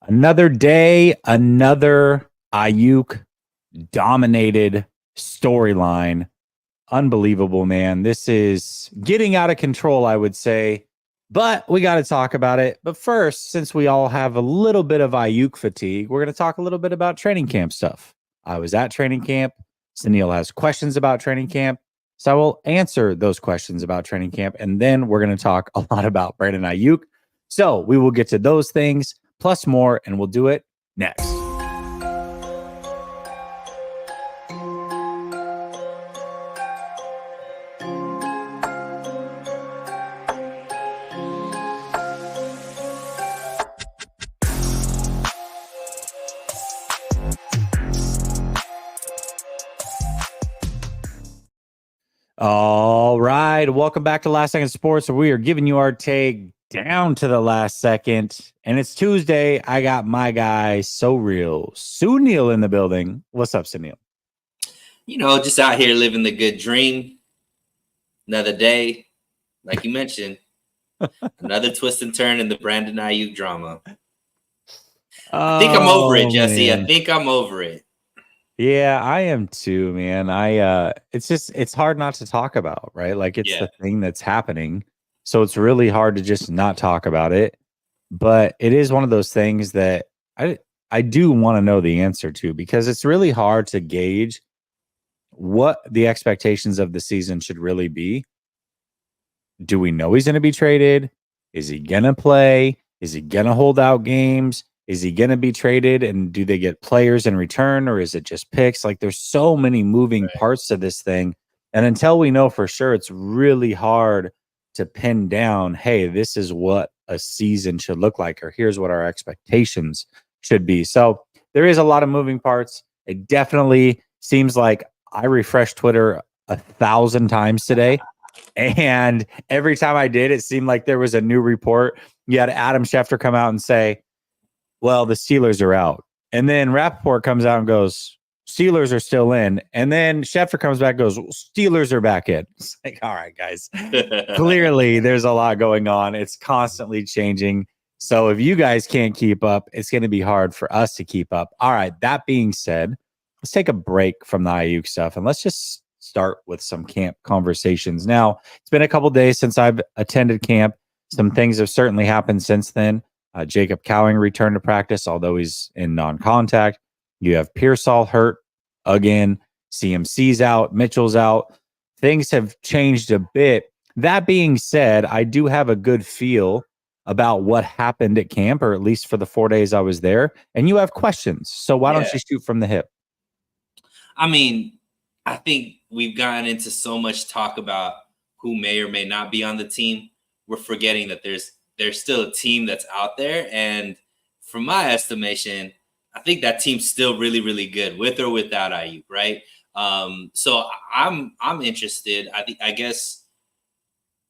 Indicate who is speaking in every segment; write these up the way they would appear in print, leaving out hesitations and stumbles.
Speaker 1: Another day, another Aiyuk dominated storyline. Unbelievable, man. This is getting out of control, I would say, but we got to talk about it. But first, since we all have a little bit of Aiyuk fatigue, we're going to talk a little bit about training camp stuff. I was at training camp. Sunil has questions about training camp. So I will answer those questions about training camp. And then we're going to talk a lot about Brandon Aiyuk. So we will get to those things plus more, and we'll do it next. All right. Welcome back to Last Second Sports, where we are giving you our take down to the last second. And it's Tuesday. I got my guy, So Real, Sunil in the building. What's up, Sunil?
Speaker 2: Just out here living the good dream. Another day, like you mentioned, another twist and turn in the Brandon Aiyuk drama. I think I'm over it, Jesse. Man. I think I'm over it.
Speaker 1: Yeah, I am too, man. It's hard not to talk about, right? Like it's the thing that's happening. So it's really hard to just not talk about it. But it is one of those things that I do want to know the answer to, because it's really hard to gauge what the expectations of the season should really be. Do we know he's going to be traded? Is he going to play? Is he going to hold out games? Is he going to be traded? And do they get players in return, or is it just picks? Like, there's so many moving parts to this thing. And until we know for sure, it's really hard to pin down, hey, this is what a season should look like, or here's what our expectations should be. So there is a lot of moving parts. It definitely seems like I refreshed Twitter 1,000 times today. And every time I did, it seemed like there was a new report. You had Adam Schefter come out and say, well, the Steelers are out. And then Rappaport comes out and goes, Steelers are still in. And then Schefter comes back and goes, Steelers are back in. It's like, all right, guys. Clearly, there's a lot going on. It's constantly changing. So if you guys can't keep up, it's going to be hard for us to keep up. All right, that being said, let's take a break from the Aiyuk stuff, and let's just start with some camp conversations. Now, it's been a couple days since I've attended camp. Some things have certainly happened since then. Jacob Cowing returned to practice, although he's in non-contact. You have Pearsall hurt again. CMC's out. Mitchell's out. Things have changed a bit. That being said, I do have a good feel about what happened at camp, or at least for the 4 days I was there. And you have questions. So why don't you shoot from the hip?
Speaker 2: I mean, I think we've gotten into so much talk about who may or may not be on the team. We're forgetting that there's still a team that's out there. And from my estimation, I think that team's still really, really good, with or without Aiyuk, right? So I'm interested. I guess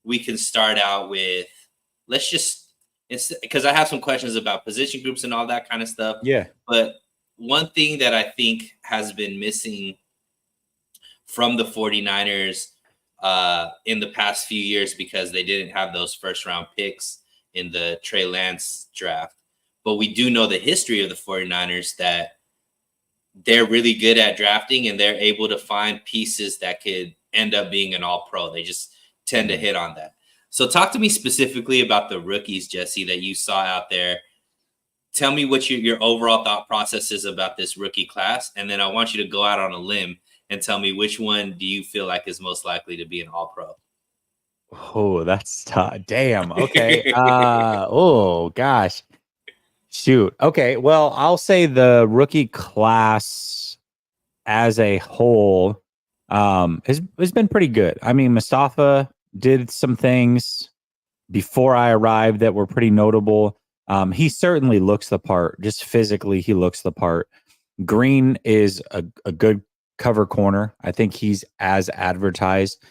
Speaker 2: we can start out with, because I have some questions about position groups and all that kind of stuff.
Speaker 1: Yeah.
Speaker 2: But one thing that I think has been missing from the 49ers in the past few years, because they didn't have those first round picks in the Trey Lance draft. But we do know the history of the 49ers, that they're really good at drafting, and they're able to find pieces that could end up being an all-pro. They just tend to hit on that. So talk to me specifically about the rookies, Jesse, that you saw out there. Tell me what your overall thought process is about this rookie class. And then I want you to go out on a limb and tell me which one do you feel like is most likely to be an all-pro.
Speaker 1: Oh, that's tough. Damn. Okay. Oh, gosh. Shoot. Okay. Well, I'll say the rookie class as a whole has been pretty good. I mean, Mustafa did some things before I arrived that were pretty notable. He certainly looks the part. Just physically, he looks the part. Green is a good cover corner. I think he's as advertised.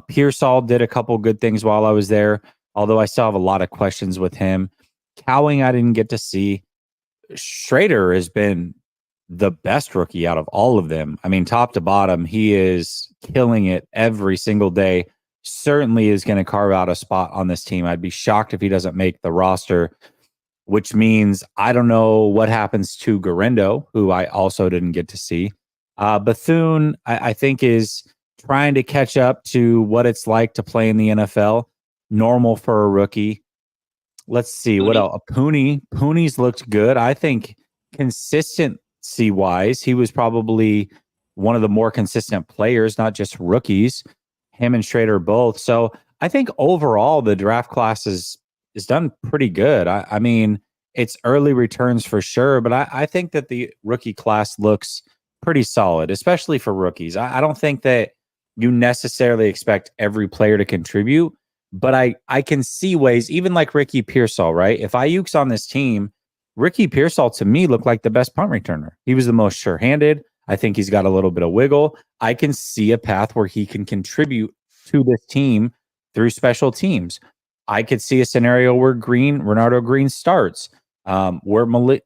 Speaker 1: Pearsall did a couple good things while I was there, although I still have a lot of questions with him. Cowing, I didn't get to see. Schrader has been the best rookie out of all of them. I mean, top to bottom, he is killing it every single day. Certainly is going to carve out a spot on this team. I'd be shocked if he doesn't make the roster. which means I don't know what happens to Garendo, who I also didn't get to see. Bethune, I think, is trying to catch up to what it's like to play in the NFL. Normal for a rookie. Let's see what else. Pooney's looked good. I think consistency wise, he was probably one of the more consistent players, not just rookies. Him and Schrader both. So I think overall the draft class is done pretty good. I mean, it's early returns for sure, but I think that the rookie class looks pretty solid, especially for rookies. I don't think that you necessarily expect every player to contribute, but I can see ways, even like Ricky Pearsall, right? If Aiyuk's on this team, Ricky Pearsall to me looked like the best punt returner. He was the most sure-handed. I think he's got a little bit of wiggle. I can see a path where he can contribute to this team through special teams. I could see a scenario where Renardo Green starts, where Malik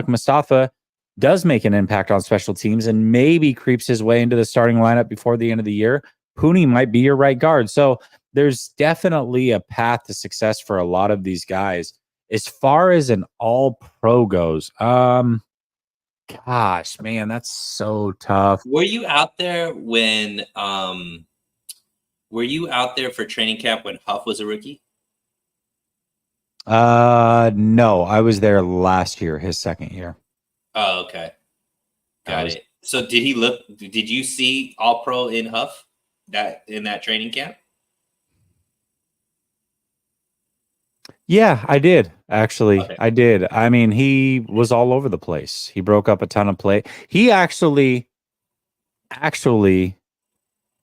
Speaker 1: Mustafa does make an impact on special teams and maybe creeps his way into the starting lineup before the end of the year. Pooney might be your right guard. So there's definitely a path to success for a lot of these guys. As far as an all-pro goes, gosh, man, that's so tough.
Speaker 2: Were you out there when were you out there for training camp when Huff was a rookie?
Speaker 1: No, I was there last year, his second year.
Speaker 2: Oh, okay. Got it. So did you see all pro in Huff in that training camp?
Speaker 1: Yeah, I did. Actually, okay. I did. I mean, he was all over the place. He broke up a ton of play. He actually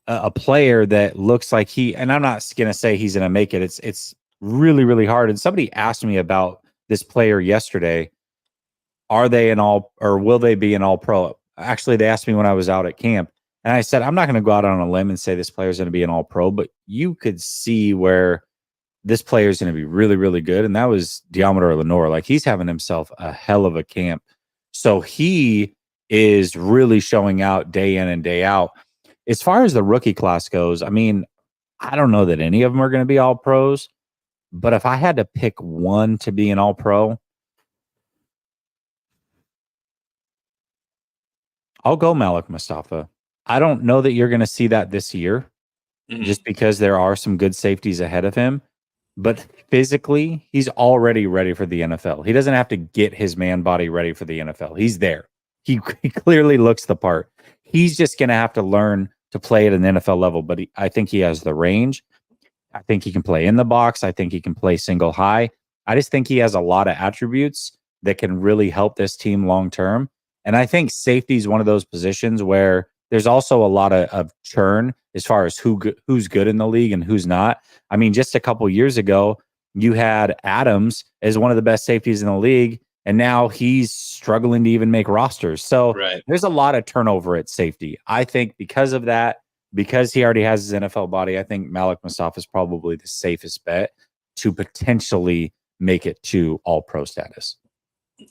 Speaker 1: a player that looks like and I'm not going to say he's going to make it. It's really, really hard. And somebody asked me about this player yesterday. Are they will they be an all pro? Actually, they asked me when I was out at camp, and I said, I'm not going to go out on a limb and say this player is going to be an all pro, but you could see where this player is going to be really, really good. And that was Diamador Lenore. Like, he's having himself a hell of a camp. So he is really showing out day in and day out. As far as the rookie class goes, I mean, I don't know that any of them are going to be all pros, but if I had to pick one to be an all pro, I'll go Malik Mustafa. I don't know that you're going to see that this year, just because there are some good safeties ahead of him. But physically, he's already ready for the NFL. He doesn't have to get his man body ready for the NFL. He's there. He clearly looks the part. He's just going to have to learn to play at an NFL level. But I think he has the range. I think he can play in the box. I think he can play single high. I just think he has a lot of attributes that can really help this team long term. And I think safety is one of those positions where there's also a lot of churn as far as who's good in the league and who's not. I mean, just a couple years ago, you had Adams as one of the best safeties in the league, and now he's struggling to even make rosters. So There's a lot of turnover at safety. I think because of that, because he already has his NFL body, I think Malik Mustafa is probably the safest bet to potentially make it to all pro status.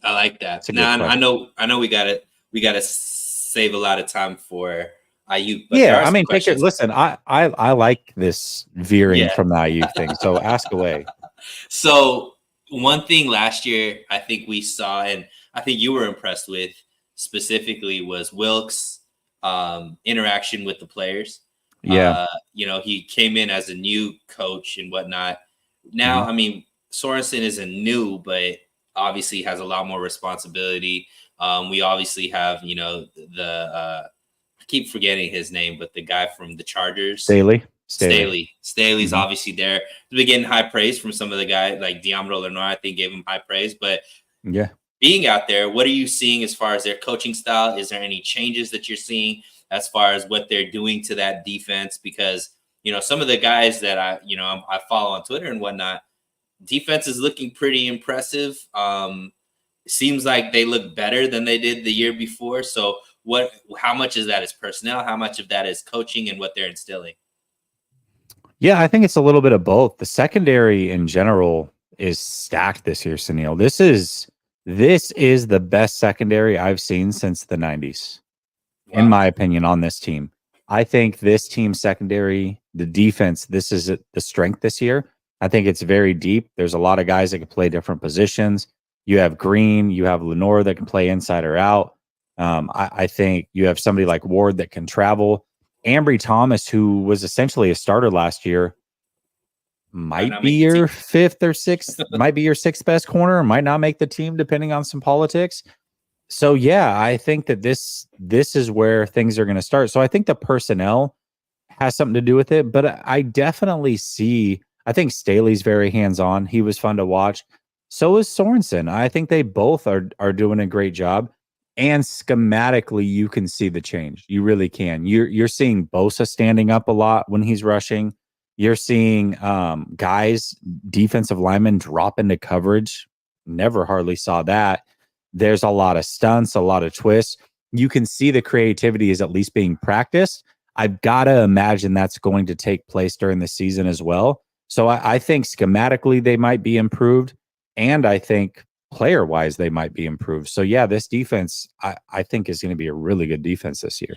Speaker 2: I like that. Now I know we gotta save a lot of time for Aiyuk.
Speaker 1: But yeah, I mean, listen, I like this veering from the Aiyuk thing. So ask away.
Speaker 2: So one thing last year I think we saw, and I think you were impressed with specifically, was Wilkes' interaction with the players.
Speaker 1: Yeah.
Speaker 2: He came in as a new coach and whatnot. Now, I mean, Sorensen isn't new, but obviously has a lot more responsibility. We obviously have, I keep forgetting his name, but the guy from the Chargers, Staley's obviously there. We're getting high praise from some of the guys, like Diamador Lenore, I think gave him high praise. But
Speaker 1: yeah,
Speaker 2: being out there, what are you seeing as far as their coaching style? Is there any changes that you're seeing as far as what they're doing to that defense? Because, some of the guys that I follow on Twitter and whatnot, defense is looking pretty impressive. Seems like they look better than they did the year before. So how much of that is personnel? How much of that is coaching and what they're instilling?
Speaker 1: Yeah, I think it's a little bit of both. The secondary in general is stacked this year, Sunil. This is the best secondary I've seen since the 90s, in my opinion, on this team. I think this team's secondary, the defense, this is the strength this year. I think it's very deep. There's a lot of guys that can play different positions. You have Green, you have Lenore that can play inside or out. I think you have somebody like Ward that can travel. Ambry Thomas, who was essentially a starter last year, might be your fifth or sixth, might be your sixth best corner, might not make the team depending on some politics. So yeah, I think that this is where things are going to start. So I think the personnel has something to do with it, but I definitely see. I think Staley's very hands on. He was fun to watch. So is Sorensen. I think they both are doing a great job. And schematically, you can see the change. You really can. You're seeing Bosa standing up a lot when he's rushing. You're seeing guys, defensive linemen drop into coverage. Never hardly saw that. There's a lot of stunts, a lot of twists. You can see the creativity is at least being practiced. I've got to imagine that's going to take place during the season as well. So I think schematically they might be improved. And I think player-wise they might be improved. So yeah, this defense I think is going to be a really good defense this year.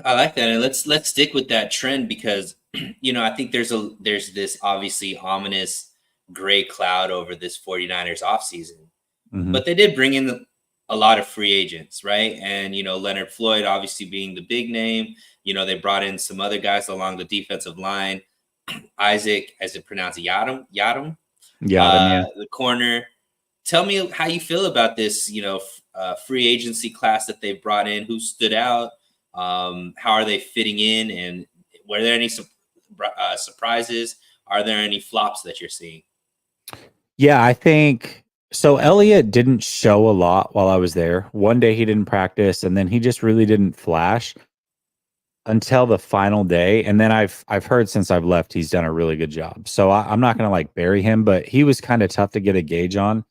Speaker 2: I like that. And let's stick with that trend because I think there's this obviously ominous gray cloud over this 49ers offseason. Mm-hmm. But they did bring in a lot of free agents, right? And Leonard Floyd obviously being the big name. They brought in some other guys along the defensive line. Isaac, as it pronounced, Yadam, yeah. The corner. Tell me how you feel about this, free agency class that they brought in. Who stood out? How are they fitting in? And were there any surprises? Are there any flops that you're seeing?
Speaker 1: Yeah, I think so. Elliott didn't show a lot while I was there. One day he didn't practice, and then he just really didn't flash until the final day. And then I've heard since I've left, he's done a really good job. So I'm not going to bury him, but he was kind of tough to get a gauge on.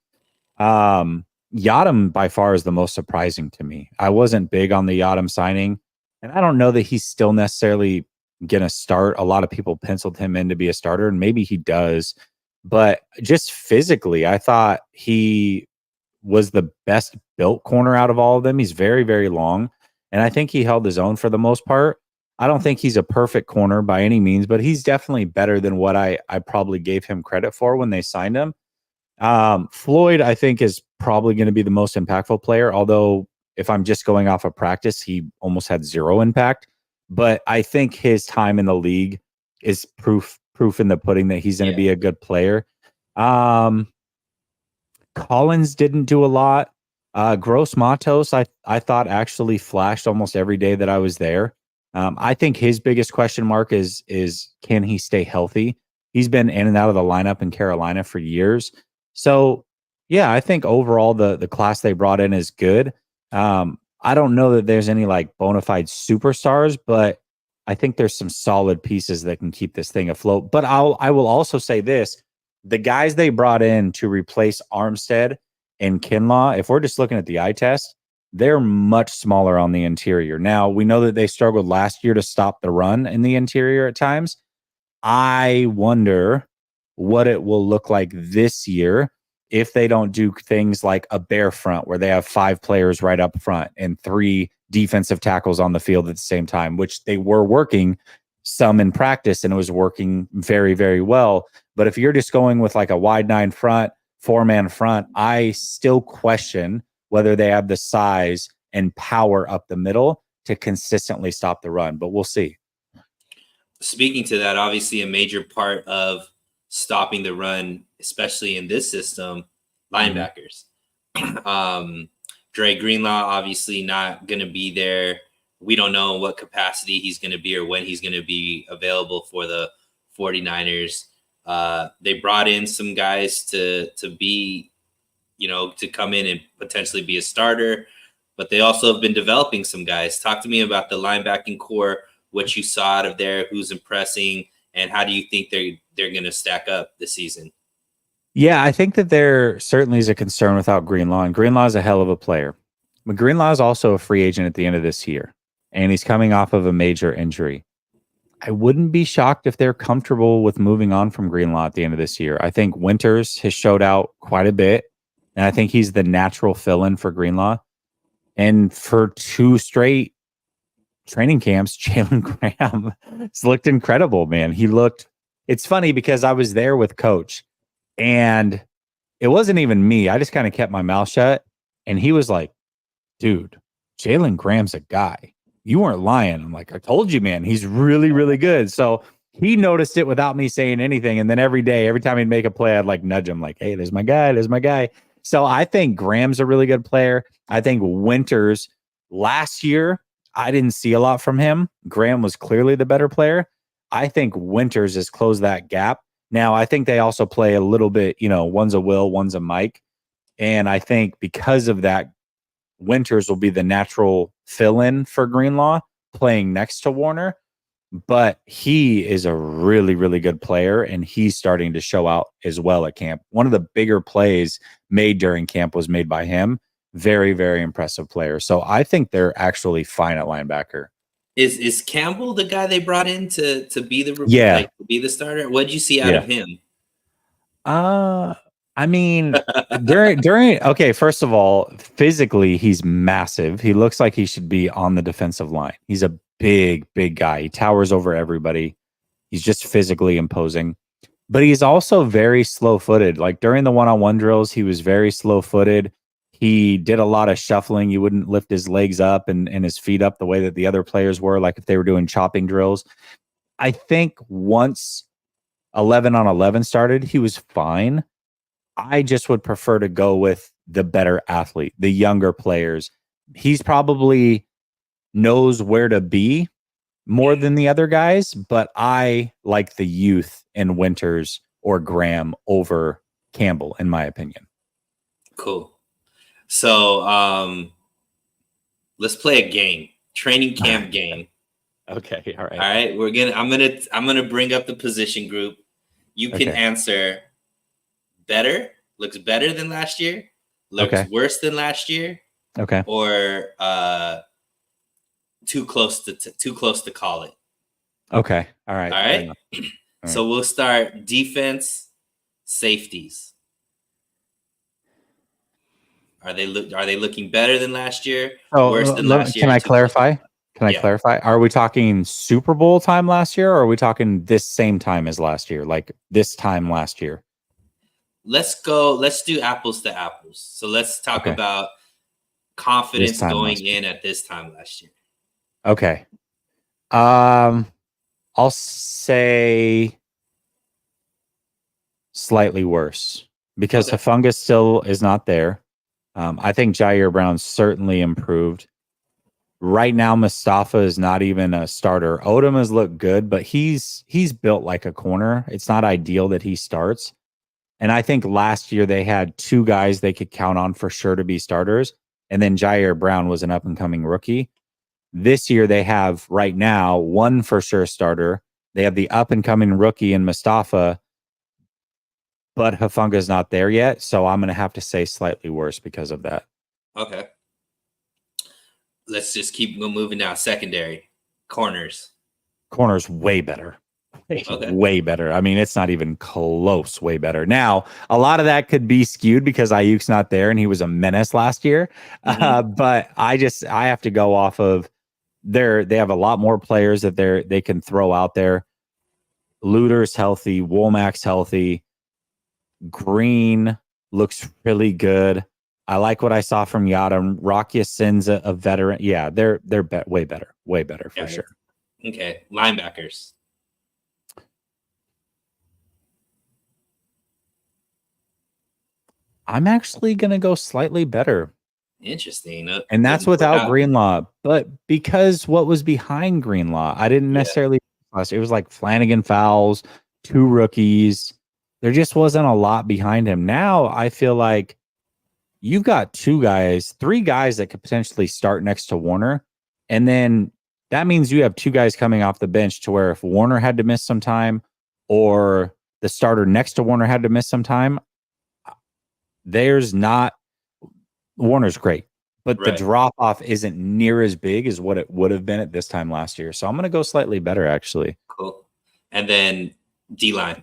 Speaker 1: Yadam by far is the most surprising to me. I wasn't big on the Yadam signing, and I don't know that he's still necessarily going to start. A lot of people penciled him in to be a starter, and maybe he does. But just physically, I thought he was the best built corner out of all of them. He's very, very long, and I think he held his own for the most part. I don't think he's a perfect corner by any means, but he's definitely better than what I probably gave him credit for when they signed him. Floyd, I think, is probably going to be the most impactful player, although if I'm just going off of practice, he almost had zero impact. But I think his time in the league is proof in the pudding that he's going to be a good player. Collins didn't do a lot. Gross Matos, I thought actually flashed almost every day that I was there. I think his biggest question mark is can he stay healthy? He's been in and out of the lineup in Carolina for years. So, yeah, I think overall the class they brought in is good. I don't know that there's any bona fide superstars, but I think there's some solid pieces that can keep this thing afloat. But I will also say this. The guys they brought in to replace Armstead and Kinlaw, if we're just looking at the eye test, they're much smaller on the interior. Now, we know that they struggled last year to stop the run in the interior at times. I wonder what it will look like this year if they don't do things like a bear front where they have 5 players right up front and 3 defensive tackles on the field at the same time, which they were working some in practice and it was working very, very well. But if you're just going with a wide 9 front, 4-man front, I still question whether they have the size and power up the middle to consistently stop the run, but we'll see.
Speaker 2: Speaking to that, obviously a major part of stopping the run, especially in this system, linebackers. Dre Greenlaw, obviously not going to be there. We don't know in what capacity he's going to be or when he's going to be available for the 49ers. They brought in some guys to be, to come in and potentially be a starter, but they also have been developing some guys. Talk to me about the linebacking core, what you saw out of there, who's impressing, and how do you think they're going to stack up this season?
Speaker 1: Yeah, I think that there certainly is a concern without Greenlaw, and Greenlaw is a hell of a player. But Greenlaw is also a free agent at the end of this year, and he's coming off of a major injury. I wouldn't be shocked if they're comfortable with moving on from Greenlaw at the end of this year. I think Winters has showed out quite a bit, and I think he's the natural fill-in for Greenlaw. And for 2 straight training camps, Jalen Graham has looked incredible, man. He looked it's funny because I was there with Coach, and it wasn't even me. I just kind of kept my mouth shut, and he was like, "Dude, Jalen Graham's a guy. You weren't lying." I'm like, "I told you, man. He's really, really good." So he noticed it without me saying anything. And then every day, every time he'd make a play, I'd like nudge him, like, "Hey, there's my guy. There's my guy." So I think Graham's a really good player. I think Winters last year, I didn't see a lot from him. Graham was clearly the better player. I think Winters has closed that gap. Now, I think they also play a little bit, one's a Will, one's a Mike. And I think because of that, Winters will be the natural fill-in for Greenlaw playing next to Warner. But he is a really, really good player, and he's starting to show out as well at camp. One of the bigger plays made during camp was made by him. Very, very impressive player. So I think they're actually fine at linebacker.
Speaker 2: Is Campbell the guy they brought in to be the
Speaker 1: Yeah.
Speaker 2: to be the starter? What did you see out of him?
Speaker 1: I mean, during okay, first of all, physically he's massive. He looks like he should be on the defensive line. He's a big, big guy. He towers over everybody. He's just physically imposing. But he's also very slow-footed. Like during the one-on-one drills, he was very slow-footed. He did a lot of shuffling. You wouldn't lift his legs up and his feet up the way that the other players were, like if they were doing chopping drills. I think once 11 on 11 started, he was fine. I just would prefer to go with the better athlete, the younger players. He's probably knows where to be more than the other guys, but I like the youth in Winters or Graham over Campbell, in my opinion.
Speaker 2: Cool. So let's play a game. Training camp game.
Speaker 1: Okay. All right.
Speaker 2: All right. I'm gonna bring up the position group. You can answer better, looks better than last year, looks worse than last year.
Speaker 1: Okay.
Speaker 2: Or too close to call it.
Speaker 1: Okay. All right.
Speaker 2: All right. So we'll start defense, safeties. Are they looking better than last year? Worse than last year?
Speaker 1: Can I clarify? Clarify? Are we talking Super Bowl time last year, or are we talking this same time as last year? Like this time last year?
Speaker 2: Let's do apples to apples. So let's talk about confidence going in at this time last year.
Speaker 1: Okay. I'll say slightly worse because Hufanga still is not there. I think Jair Brown certainly improved. Right now, Mustafa is not even a starter. Odom has looked good, but he's built like a corner. It's not ideal that he starts. And I think last year they had two guys they could count on for sure to be starters. And then Jair Brown was an up-and-coming rookie. This year they have right now one for sure starter. They have the up-and-coming rookie in Mustafa, but Hufanga's not there yet. So I'm going to have to say slightly worse because of that.
Speaker 2: Okay. Let's just keep moving now. Secondary. Corners
Speaker 1: way better. Way better. I mean, it's not even close. Way better. Now, a lot of that could be skewed because Aiyuk's not there and he was a menace last year. But I have to go off of they have a lot more players that they can throw out there. Luter's healthy. Womack's healthy. Green looks really good. I like what I saw from Yadam. Rocky Sin's a veteran. Yeah, they're way better for sure.
Speaker 2: Okay, linebackers.
Speaker 1: I'm actually going to go slightly better.
Speaker 2: Interesting.
Speaker 1: And that's without Greenlaw. But because what was behind Greenlaw, I didn't necessarily. It was like Flanagan Fowles, two rookies. There just wasn't a lot behind him. Now I feel like you've got three guys that could potentially start next to Warner. And then that means you have two guys coming off the bench to where if Warner had to miss some time or the starter next to Warner had to miss some time, Warner's great, but the drop off isn't near as big as what it would have been at this time last year. So I'm going to go slightly better, actually.
Speaker 2: Cool. And then D-line.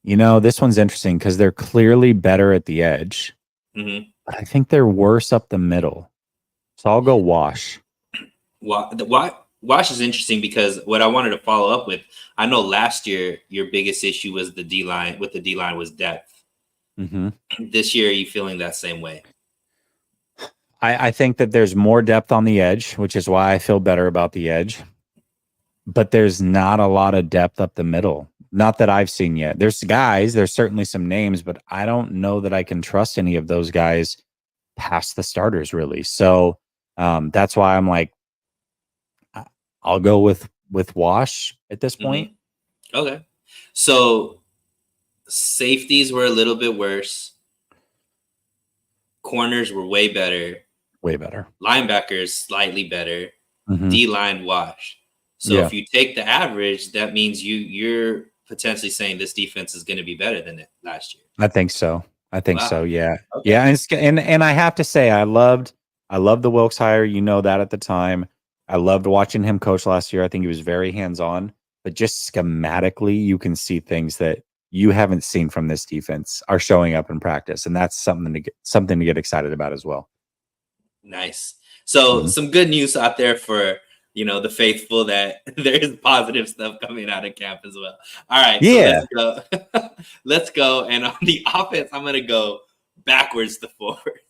Speaker 1: This one's interesting because they're clearly better at the edge. But I think they're worse up the middle. So I'll go wash.
Speaker 2: Why Wash is interesting because what I wanted to follow up with, I know last year your biggest issue was the D line. With the D line was depth.
Speaker 1: Mm-hmm.
Speaker 2: This year, are you feeling that same way?
Speaker 1: I think that there's more depth on the edge, which is why I feel better about the edge. But there's not a lot of depth up the middle. Not that I've seen yet. There's guys, there's certainly some names, but I don't know that I can trust any of those guys past the starters, really. So that's why I'm like, I'll go with Wash at this point.
Speaker 2: Okay. So safeties were a little bit worse. Corners were way better.
Speaker 1: Way better.
Speaker 2: Linebackers slightly better.
Speaker 1: Mm-hmm.
Speaker 2: D-line Wash. So if you take the average, that means you're potentially saying this defense is going to be better than it last year.
Speaker 1: I think so. I think so. Yeah.
Speaker 2: Okay.
Speaker 1: Yeah. And I have to say, I loved the Wilkes hire. You know that at the time. I loved watching him coach last year. I think he was very hands-on, but just schematically, you can see things that you haven't seen from this defense are showing up in practice. And that's something to get excited about as well.
Speaker 2: Nice. So some good news out there for the faithful, that there is positive stuff coming out of camp as well. All right,
Speaker 1: yeah.
Speaker 2: So let's go. Let's go. And on the offense, I'm gonna go backwards to forward.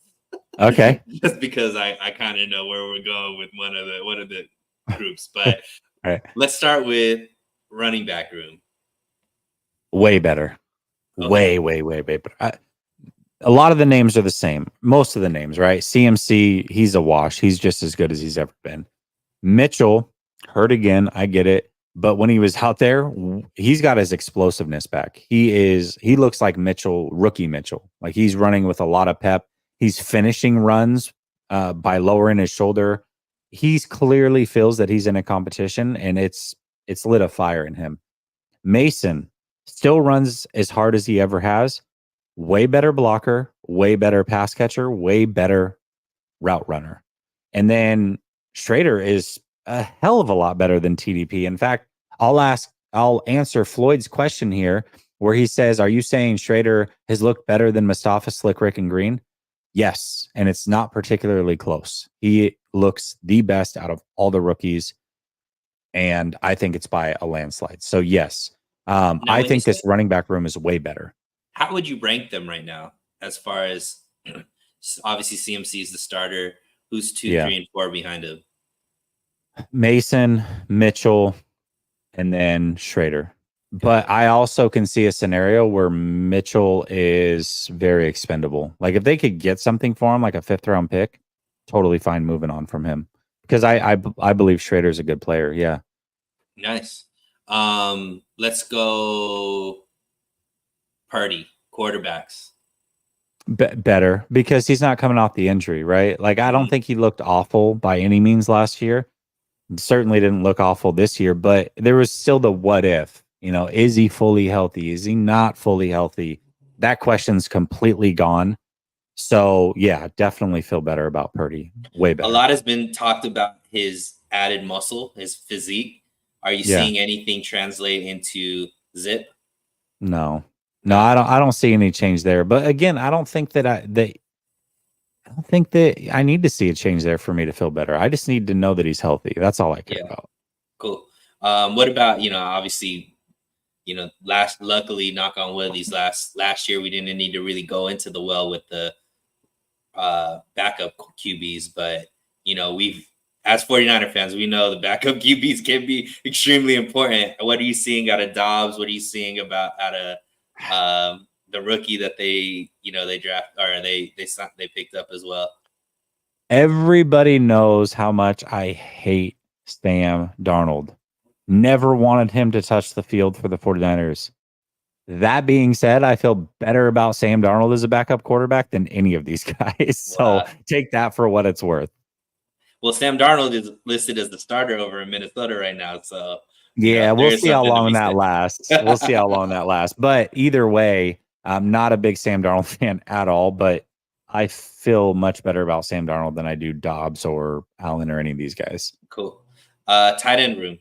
Speaker 1: Okay.
Speaker 2: Just because I kind of know where we're going with one of the groups, but
Speaker 1: right.
Speaker 2: Let's start with running back room.
Speaker 1: Way better. Okay. Way better. A lot of the names are the same. Most of the names, right? CMC, he's a wash. He's just as good as he's ever been. Mitchell, hurt again. I get it. But when he was out there, he's got his explosiveness back. He looks like Mitchell, rookie Mitchell. Like he's running with a lot of pep. He's finishing runs by lowering his shoulder. He clearly feels that he's in a competition, and it's lit a fire in him. Mason still runs as hard as he ever has. Way better blocker, way better pass catcher, way better route runner. And then Schrader is a hell of a lot better than TDP. In fact, I'll answer Floyd's question here, where he says, are you saying Schrader has looked better than Mustafa, Slick Rick, and Green? Yes, and it's not particularly close. He looks the best out of all the rookies, and I think it's by a landslide. So yes, I think this running back room is way better.
Speaker 2: How would you rank them right now, as far as obviously CMC is the starter? Who's 2, 3, and 4 behind him?
Speaker 1: Mason, Mitchell, and then Schrader. But I also can see a scenario where Mitchell is very expendable. Like if they could get something for him, like a 5th round pick, totally fine moving on from him. Because I believe Schrader is a good player. Yeah.
Speaker 2: Nice. Let's go Purdy, quarterbacks.
Speaker 1: Better, because he's not coming off the injury, right? Like I don't think he looked awful by any means last year. Certainly didn't look awful this year, but there was still the what if. Is he fully healthy? Is he not fully healthy? That question's completely gone. So yeah, definitely feel better about Purdy. Way better.
Speaker 2: A lot has been talked about his added muscle, his physique. Are you seeing anything translate into zip?
Speaker 1: No, I don't see any change there. But again, I don't think that I don't think that I need to see a change there for me to feel better. I just need to know that he's healthy. That's all I care about.
Speaker 2: Cool. What about, obviously, luckily, knock on wood, these last year, we didn't need to really go into the well with the backup QBs, but, we've, as 49er fans, we know the backup QBs can be extremely important. What are you seeing out of Dobbs? What are you seeing out of the rookie that they draft, or they picked up as well?
Speaker 1: Everybody knows how much I hate Sam Darnold. Never wanted him to touch the field for the 49ers. That being said, I feel better about Sam Darnold as a backup quarterback than any of these guys. So take that for what it's worth.
Speaker 2: Well, Sam Darnold is listed as the starter over in Minnesota right now. So
Speaker 1: yeah, we'll see how long that lasts. We'll see how long that lasts. But either way, I'm not a big Sam Darnold fan at all, but I feel much better about Sam Darnold than I do Dobbs or Allen or any of these guys.
Speaker 2: Cool. Tight end room.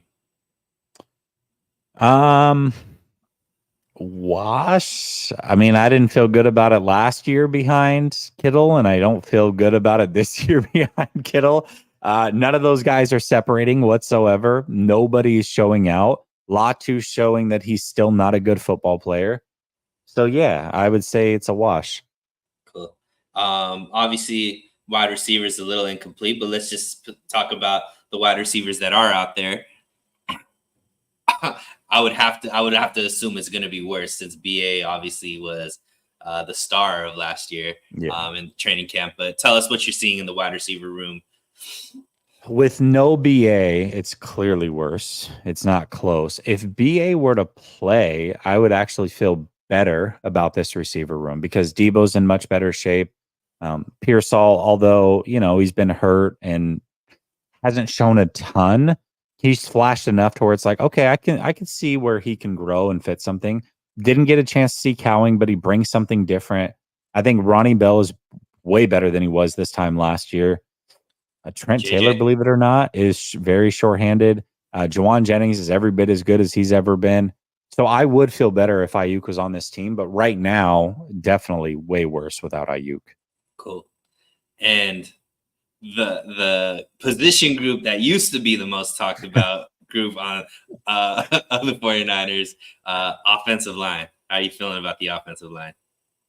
Speaker 1: Wash. I mean, I didn't feel good about it last year behind Kittle, and I don't feel good about it this year behind Kittle. None of those guys are separating whatsoever. Nobody's showing out. Latu's showing that he's still not a good football player. So yeah, I would say it's a wash.
Speaker 2: Cool. Obviously, wide receivers a little incomplete, but let's just talk about the wide receivers that are out there. I would have to assume it's going to be worse since BA obviously was the star of last year in training camp. But tell us what you're seeing in the wide receiver room.
Speaker 1: With no BA, it's clearly worse. It's not close. If BA were to play, I would actually feel better about this receiver room because Debo's in much better shape. Pearsall, although, he's been hurt and hasn't shown a ton, he's flashed enough to where it's like, okay, I can see where he can grow and fit something. Didn't get a chance to see Cowing, but he brings something different. I think Ronnie Bell is way better than he was this time last year. Trent Taylor, believe it or not, is very shorthanded. Jawan Jennings is every bit as good as he's ever been. So I would feel better if Aiyuk was on this team, but right now, definitely way worse without Aiyuk.
Speaker 2: Cool. And the position group that used to be the most talked about group on of the 49ers, offensive line. How are you feeling about the offensive line?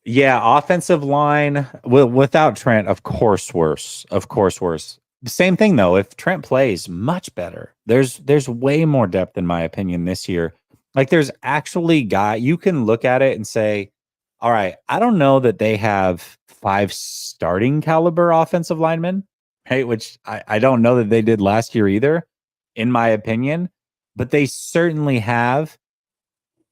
Speaker 1: Yeah, offensive line, well, without Trent, of course worse. Of course worse. The same thing though, if Trent plays, much better. There's way more depth in my opinion this year. Like there's actually you can look at it and say, all right, I don't know that they have 5 starting caliber offensive linemen, right? Which I don't know that they did last year either, in my opinion. But they certainly have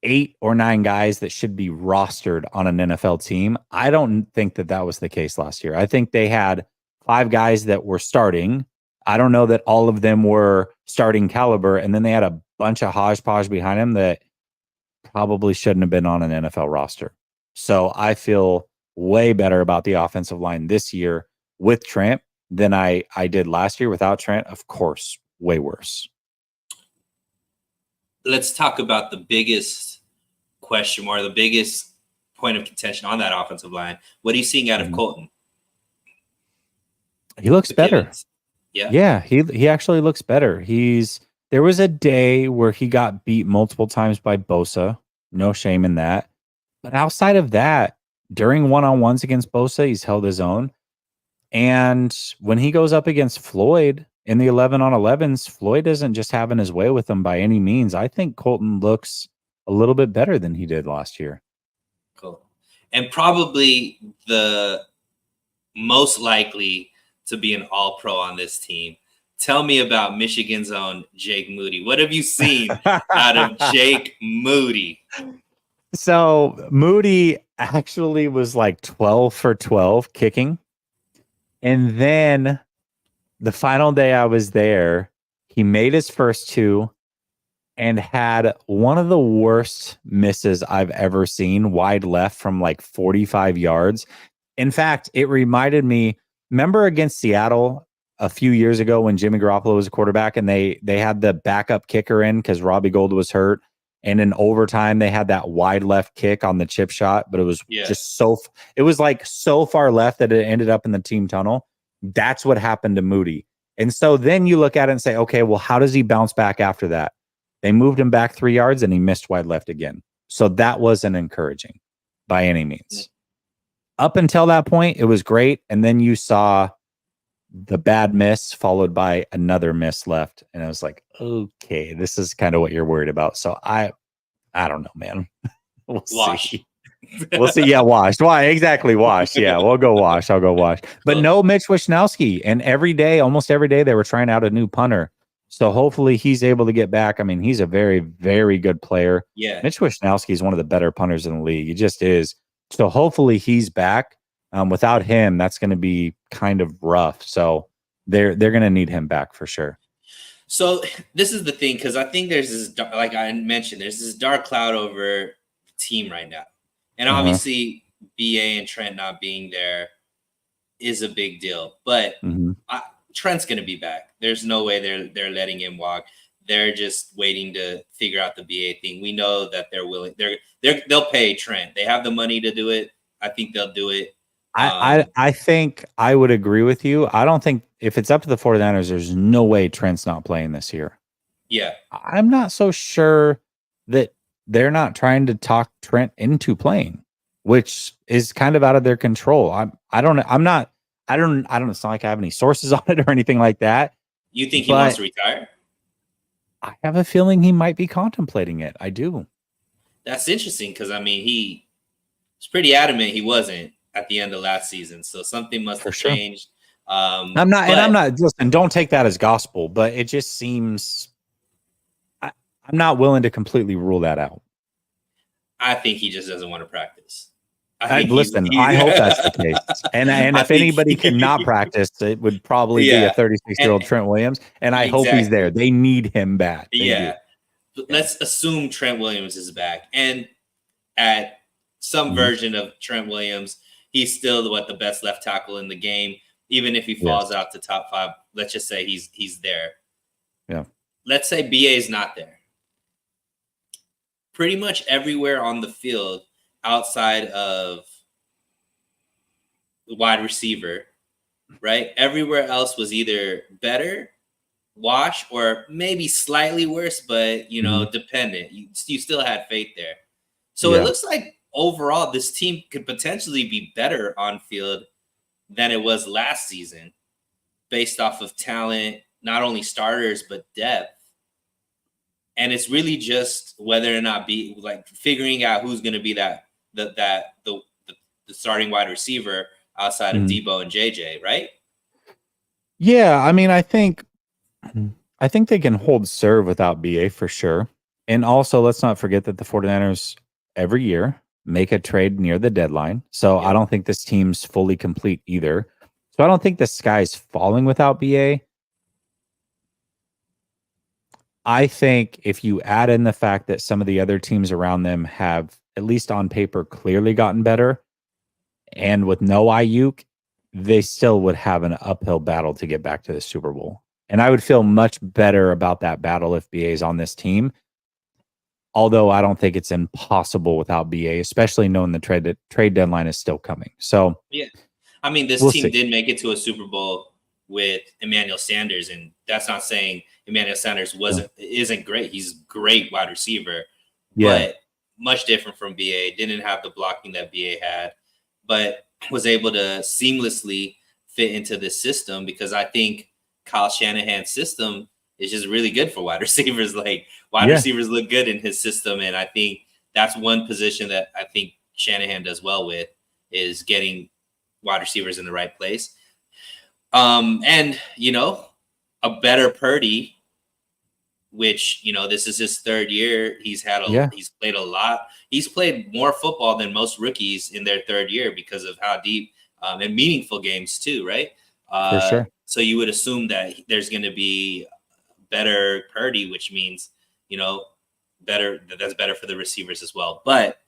Speaker 1: 8 or 9 guys that should be rostered on an NFL team. I don't think that was the case last year. I think they had 5 guys that were starting. I don't know that all of them were starting caliber. And then they had a bunch of hodgepodge behind them that probably shouldn't have been on an NFL roster. So I feel way better about the offensive line this year with Trent than I did last year without Trent. Of course, way worse.
Speaker 2: Let's talk about the biggest question or the biggest point of contention on that offensive line. What are you seeing out of Colton?
Speaker 1: He looks better.
Speaker 2: Yeah,
Speaker 1: he actually looks better. There was a day where he got beat multiple times by Bosa. No shame in that. But outside of that, during one-on-ones against Bosa, he's held his own. And when he goes up against Floyd in the 11-on-11s, Floyd isn't just having his way with him by any means. I think Colton looks a little bit better than he did last year.
Speaker 2: Cool. And probably the most likely to be an all-pro on this team. Tell me about Michigan's own Jake Moody. What have you seen out of Jake Moody?
Speaker 1: So Moody actually was like 12 for 12 kicking. And then the final day I was there, he made his first 2 and had one of the worst misses I've ever seen, wide left from like 45 yards. In fact, it reminded me, remember against Seattle a few years ago when Jimmy Garoppolo was a quarterback and they had the backup kicker in because Robbie Gould was hurt. And in overtime, they had that wide left kick on the chip shot, but it was just it was like so far left that it ended up in the team tunnel. That's what happened to Moody. And so then you look at it and say, okay, well, how does he bounce back after that? They moved him back 3 yards and he missed wide left again. So that wasn't encouraging by any means. Up until that point, it was great. And then you saw the bad miss followed by another miss left. And I was like, okay, this is kind of what you're worried about. So I don't know, man. We'll see. We'll see. Yeah, washed. Why? Exactly, washed. Yeah, we'll go wash. I'll go wash. But no Mitch Wishnowsky. And almost every day, they were trying out a new punter. So hopefully he's able to get back. I mean, he's a very, very good player.
Speaker 2: Yeah.
Speaker 1: Mitch Wishnowsky is one of the better punters in the league. He just is. So hopefully he's back. Without him, that's going to be kind of rough. So they're going to need him back for sure.
Speaker 2: So this is the thing, because I think there's this, like I mentioned, there's this dark cloud over the team right now. And obviously BA and Trent not being there is a big deal. But Trent's going to be back. There's no way they're letting him walk. They're just waiting to figure out the BA thing. We know that they're willing. They'll pay Trent. They have the money to do it. I think they'll do it.
Speaker 1: I think I would agree with you. I don't think if it's up to the 49ers, there's no way Trent's not playing this year.
Speaker 2: Yeah.
Speaker 1: I'm not so sure that they're not trying to talk Trent into playing, which is kind of out of their control. I don't it's not like I have any sources on it or anything like that.
Speaker 2: You think he wants
Speaker 1: But
Speaker 2: to retire?
Speaker 1: I have a feeling he might be contemplating it. I do.
Speaker 2: That's interesting because I mean he was pretty adamant he wasn't at the end of last season, so something must have changed.
Speaker 1: I'm not. Listen, don't take that as gospel, but it just seems I'm not willing to completely rule that out.
Speaker 2: I think he just doesn't want to practice.
Speaker 1: I hope that's the case. And if anybody cannot practice, it would probably be a 36-year-old Trent Williams. And I hope he's there. They need him back.
Speaker 2: Let's assume Trent Williams is back. And at some version of Trent Williams, he's still the best left tackle in the game. Even if he falls out to top 5, let's just say he's there.
Speaker 1: Yeah.
Speaker 2: Let's say BA is not there. Pretty much everywhere on the field outside of the wide receiver, right? Everywhere else was either better, wash, or maybe slightly worse, but, dependent. You still had faith there. So it looks like overall this team could potentially be better on field than it was last season based off of talent, not only starters, but depth. And it's really just whether or not figuring out who's going to be the starting wide receiver outside of Debo and JJ, right?
Speaker 1: Yeah, I mean, I think they can hold serve without BA for sure. And also, let's not forget that the 49ers every year make a trade near the deadline. So I don't think this team's fully complete either. So I don't think the sky's falling without BA. I think if you add in the fact that some of the other teams around them have, at least on paper, clearly gotten better, and with no Aiyuk, they still would have an uphill battle to get back to the Super Bowl. And I would feel much better about that battle if BA is on this team. Although I don't think it's impossible without BA, especially knowing the trade deadline is still coming. So
Speaker 2: yeah, I mean, this team did make it to a Super Bowl with Emmanuel Sanders, and that's not saying Emmanuel Sanders isn't great. He's a great wide receiver, but much different from BA. Didn't have the blocking that BA had, but was able to seamlessly fit into this system because I think Kyle Shanahan's system is just really good for wide receivers. Like receivers look good in his system, and I think that's one position that I think Shanahan does well with is getting wide receivers in the right place. And a better Purdy, which this is his 3rd year. He's played a lot. He's played more football than most rookies in their 3rd year because of how deep and meaningful games too, right?
Speaker 1: For sure.
Speaker 2: So you would assume that there's going to be better Purdy, which means that's better for the receivers as well. But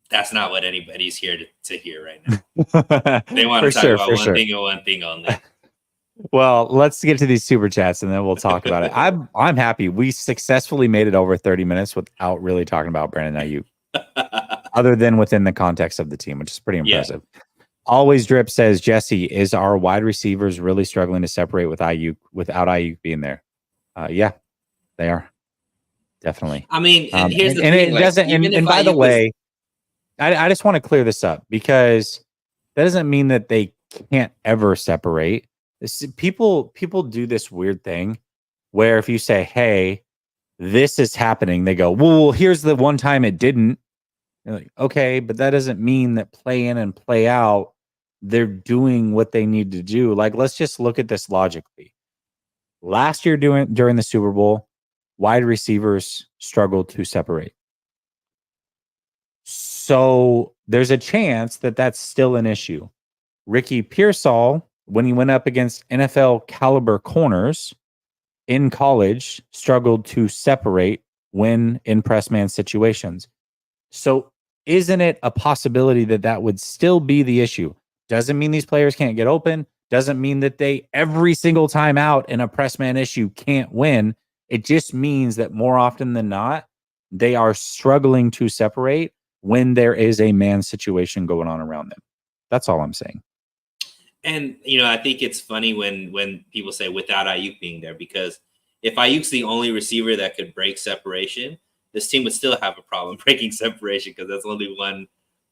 Speaker 2: that's not what anybody's here to hear right now. They want to talk about one thing and one thing only.
Speaker 1: Well, let's get to these super chats and then we'll talk about it. I'm happy we successfully made it over 30 minutes without really talking about Brandon Aiyuk, other than within the context of the team, which is pretty impressive. Always Drip says, Jesse, is our wide receivers really struggling to separate with Aiyuk without Aiyuk being there? Yeah, they are. Definitely.
Speaker 2: I mean, and here's the thing.
Speaker 1: It doesn't. And by the way, I just want to clear this up because that doesn't mean that they can't ever separate. People do this weird thing where if you say, hey, this is happening, they go, well, here's the one time it didn't. You're like, okay, but that doesn't mean that play in and play out, they're doing what they need to do. Like, let's just look at this logically. Last year during the Super Bowl, wide receivers struggled to separate. So there's a chance that that's still an issue. Ricky Pearsall, when he went up against NFL caliber corners in college, struggled to separate when in press man situations. So isn't it a possibility that would still be the issue? Doesn't mean these players can't get open. Doesn't mean that they every single time out in a press man issue can't win. It just means that more often than not, they are struggling to separate. when there is a man situation going on around them. That's all I'm saying.
Speaker 2: And, I think it's funny when people say without Aiyuk being there, because if Aiyuk's the only receiver that could break separation, this team would still have a problem breaking separation because that's only one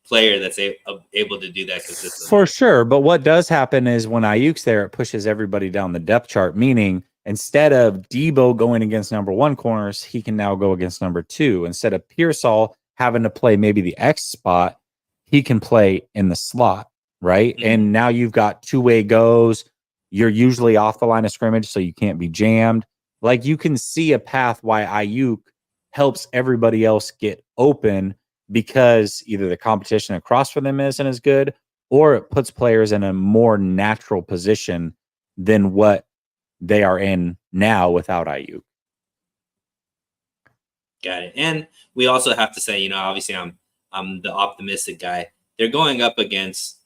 Speaker 2: player that's able to do that consistently.
Speaker 1: For sure. But what does happen is when Aiyuk's there, it pushes everybody down the depth chart, meaning instead of Debo going against number 1 corners, he can now go against number 2. Instead of Pearsall having to play maybe the X spot, he can play in the slot, right? Mm-hmm. And now you've got two-way goes. You're usually off the line of scrimmage, so you can't be jammed. Like, you can see a path why Aiyuk helps everybody else get open, because either the competition across from them isn't as good, or it puts players in a more natural position than what they are in now without Aiyuk.
Speaker 2: Got it. And we also have to say, obviously I'm the optimistic guy. They're going up against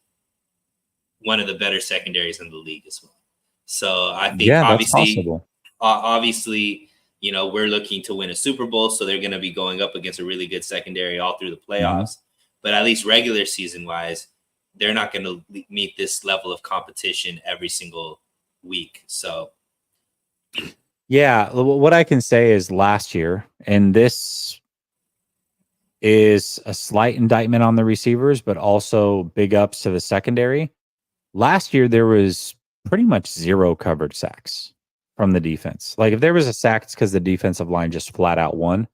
Speaker 2: one of the better secondaries in the league as well. So I think obviously, we're looking to win a Super Bowl, so they're going to be going up against a really good secondary all through the playoffs. Mm-hmm. But at least regular season wise, they're not going to meet this level of competition every single week. So,
Speaker 1: yeah, what I can say is last year, and this is a slight indictment on the receivers, but also big ups to the secondary. Last year, there was pretty much 0 covered sacks from the defense. Like, if there was a sack, it's because the defensive line just flat out won.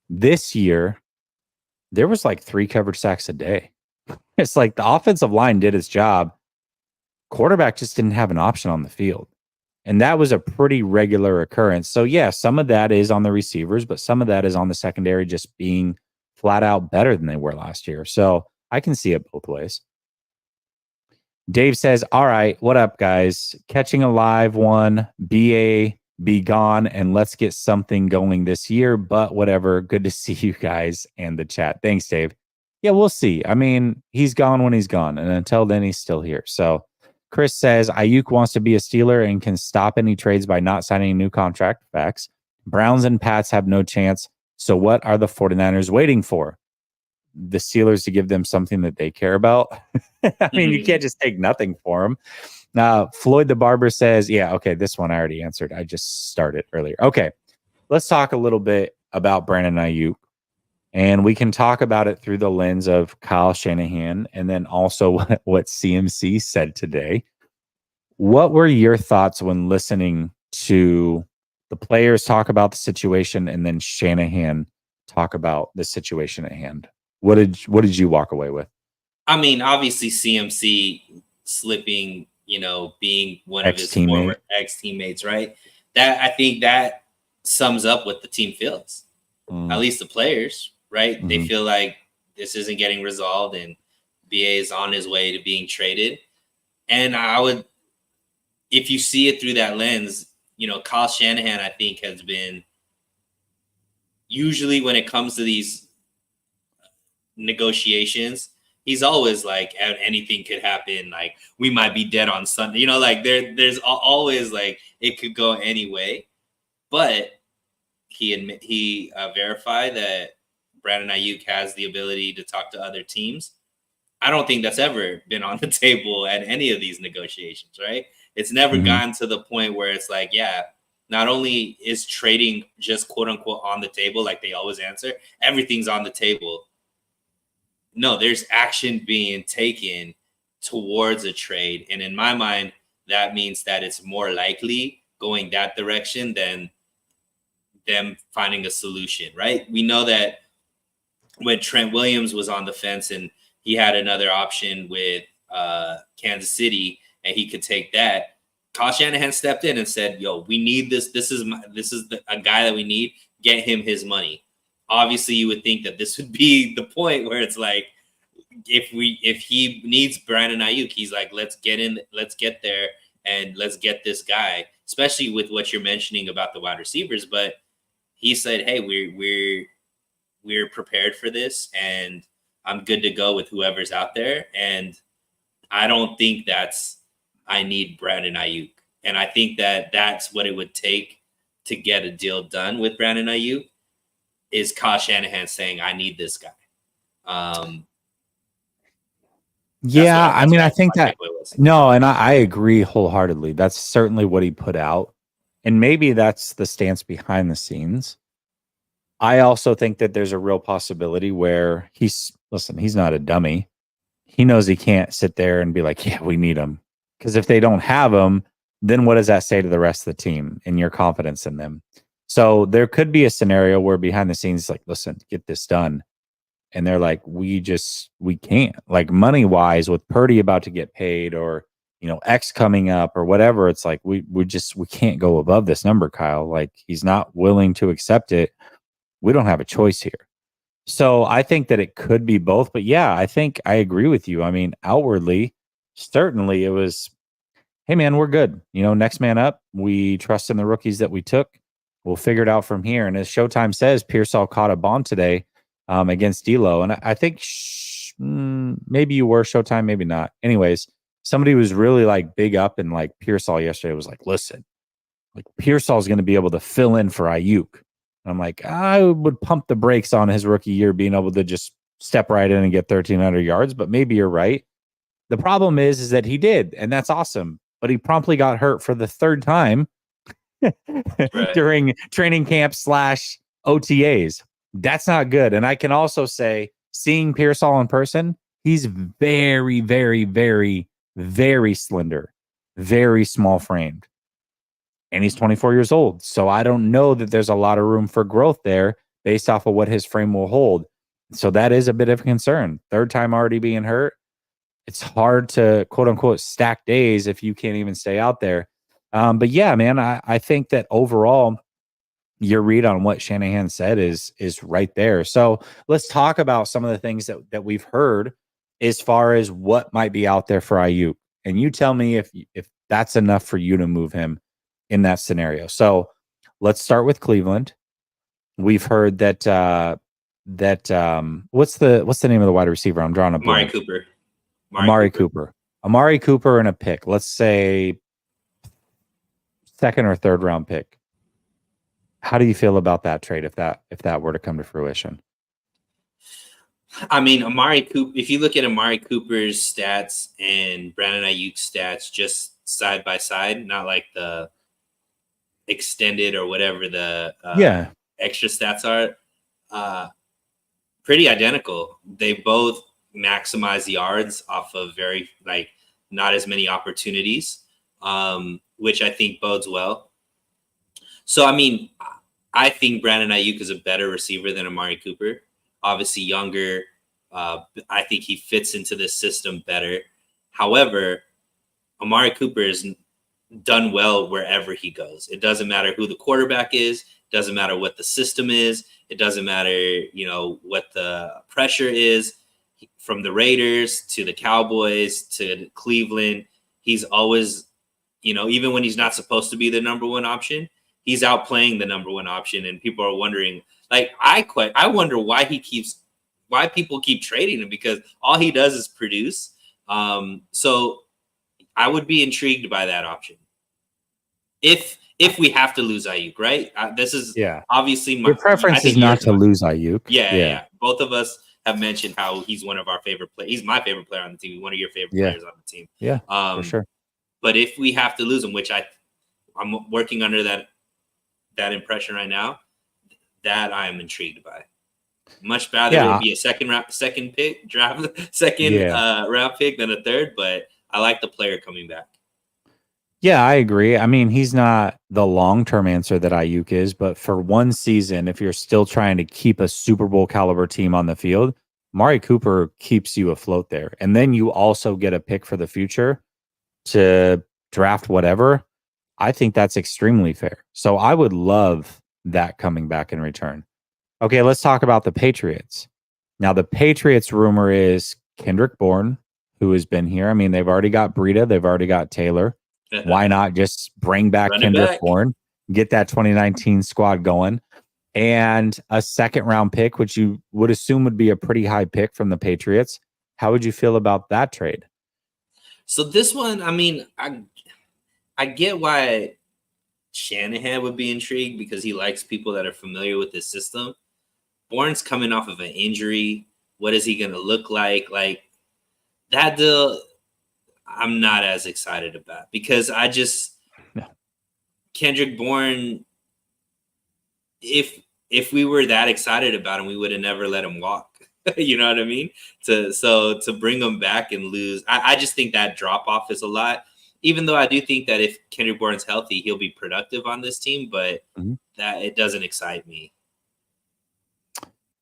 Speaker 1: This year, there was like 3 covered sacks a day. It's like the offensive line did its job. Quarterback just didn't have an option on the field. And that was a pretty regular occurrence. So, yeah, some of that is on the receivers, but some of that is on the secondary just being flat out better than they were last year. So I can see it both ways. Dave says, all right, what up, guys? Catching a live one, BA, be gone, and let's get something going this year. But whatever, good to see you guys and the chat. Thanks, Dave. Yeah, we'll see. I mean, he's gone when he's gone, and until then, he's still here. So Chris says, Aiyuk wants to be a Steeler and can stop any trades by not signing a new contract. Facts. Browns and Pats have no chance. So what are the 49ers waiting for? The Steelers to give them something that they care about. I mean, you can't just take nothing for them. Floyd the Barber says, yeah, okay, this one I already answered. I just started earlier. Okay, let's talk a little bit about Brandon Aiyuk. And we can talk about it through the lens of Kyle Shanahan and then also what CMC said today. What were your thoughts when listening to the players talk about the situation and then Shanahan talk about the situation at hand? What did you walk away with?
Speaker 2: I mean, obviously CMC slipping, being one of his former ex-teammates, right? That, I think that sums up what the team feels. At least the players, right? Mm-hmm. They feel like this isn't getting resolved and BA is on his way to being traded. And I would, if you see it through that lens, Kyle Shanahan, I think, has been usually when it comes to these negotiations, he's always like, anything could happen. Like, we might be dead on Sunday. Like there's always like it could go any way. But he verified that Brandon Aiyuk has the ability to talk to other teams. I don't think that's ever been on the table at any of these negotiations, right? It's never gotten to the point where it's like, yeah, not only is trading just quote unquote on the table, like they always answer, everything's on the table. No, there's action being taken towards a trade. And in my mind, that means that it's more likely going that direction than them finding a solution, right? We know that when Trent Williams was on the fence and he had another option with Kansas City and he could take that, Kyle Shanahan stepped in and said, yo, we need this. This is a guy that we need. Get him his money. Obviously, you would think that this would be the point where it's like, if he needs Brandon Aiyuk, he's like, let's get there and let's get this guy, especially with what you're mentioning about the wide receivers. But he said, hey, we're prepared for this and I'm good to go with whoever's out there. And I don't think I need Brandon Aiyuk. And I think that that's what it would take to get a deal done with Brandon Aiyuk is Kyle Shanahan saying, I need this guy. That's what
Speaker 1: Yeah, I
Speaker 2: that's
Speaker 1: mean,
Speaker 2: what
Speaker 1: I think
Speaker 2: my
Speaker 1: that
Speaker 2: takeaway was.
Speaker 1: no, and I agree wholeheartedly. That's certainly what he put out. And maybe that's the stance behind the scenes. I also think that there's a real possibility where he's not a dummy. He knows he can't sit there and be like, yeah, we need him. Because if they don't have him, then what does that say to the rest of the team and your confidence in them? So there could be a scenario where behind the scenes, like, listen, get this done. And they're like, we can't. Like money wise, with Purdy about to get paid or X coming up or whatever, it's like we can't go above this number, Kyle. Like he's not willing to accept it. We don't have a choice here. So I think that it could be both. But yeah, I think I agree with you. I mean, outwardly, certainly it was, hey man, we're good. Next man up. We trust in the rookies that we took. We'll figure it out from here. And as Showtime says, Pearsall caught a bomb today against D'Lo, and I think maybe you were Showtime, maybe not. Anyways, somebody was really like big up and like Pearsall yesterday was like, listen, like Pearsall is going to be able to fill in for Aiyuk. And I'm like, I would pump the brakes on his rookie year being able to just step right in and get 1,300 yards, but maybe you're right. The problem is that he did, and that's awesome. But he promptly got hurt for the third time
Speaker 2: Right.
Speaker 1: during training camp / OTAs. That's not good. And I can also say, seeing Pearsall in person, he's very, very, very, very slender, very small framed. And he's 24 years old. So I don't know that there's a lot of room for growth there based off of what his frame will hold. So that is a bit of a concern. Third time already being hurt. It's hard to quote unquote stack days if you can't even stay out there. But yeah, man, I think that overall your read on what Shanahan said is right there. So let's talk about some of the things that we've heard as far as what might be out there for Aiyuk. And you tell me if that's enough for you to move him in that scenario. So let's start with Cleveland. We've heard that what's the name of the wide receiver? I'm drawing a blank. Amari Cooper. Amari Cooper and a pick. Let's say second or third round pick. How do you feel about that trade if that were to come to fruition?
Speaker 2: I mean, Amari Cooper, if you look at Amari Cooper's stats and Brandon Aiyuk's stats just side by side, not like the extended or whatever the extra stats are, pretty identical. They both maximize yards off of very not as many opportunities, which I think bodes well. So, I mean, I think Brandon Aiyuk is a better receiver than Amari Cooper. Obviously younger. I think he fits into this system better. However, Amari Cooper is done well wherever he goes. It doesn't matter who the quarterback is. It doesn't matter what the system is. It doesn't matter, what the pressure is. From the Raiders to the Cowboys to Cleveland, he's always, even when he's not supposed to be the number one option, he's outplaying the number one option. And people are wondering, I wonder why people keep trading him, because all he does is produce. So I would be intrigued by that option. If we have to lose Aiyuk, right? This is obviously
Speaker 1: your preference is not to lose Aiyuk.
Speaker 2: Yeah. Both of us have mentioned how he's one of our favorite players. He's my favorite player on the team. One of your favorite players on the team.
Speaker 1: Yeah, for sure.
Speaker 2: But if we have to lose him, which I'm working under that impression right now, that I am intrigued by. Much rather it be a second round pick than a third, but I like the player coming back.
Speaker 1: Yeah, I agree. I mean, he's not the long-term answer that Aiyuk is, but for one season, if you're still trying to keep a Super Bowl caliber team on the field, Amari Cooper keeps you afloat there. And then you also get a pick for the future to draft whatever. I think that's extremely fair. So I would love that coming back in return. Okay, let's talk about the Patriots. Now, the Patriots rumor is Kendrick Bourne, who has been here. I mean, they've already got Breida. They've already got Taylor. Why not just bring back Kendrick Bourne, get that 2019 squad going, and a second round pick, which you would assume would be a pretty high pick from the Patriots. How would you feel about that trade?
Speaker 2: So this one, I mean, I get why Shanahan would be intrigued, because he likes people that are familiar with his system. Bourne's coming off of an injury. What is he going to look like? Like that deal, I'm not as excited about because I just Kendrick Bourne. If we were that excited about him, we would have never let him walk. You know what I mean? To bring him back and lose, I just think that drop off is a lot. Even though I do think that if Kendrick Bourne's healthy, he'll be productive on this team, but that it doesn't excite me.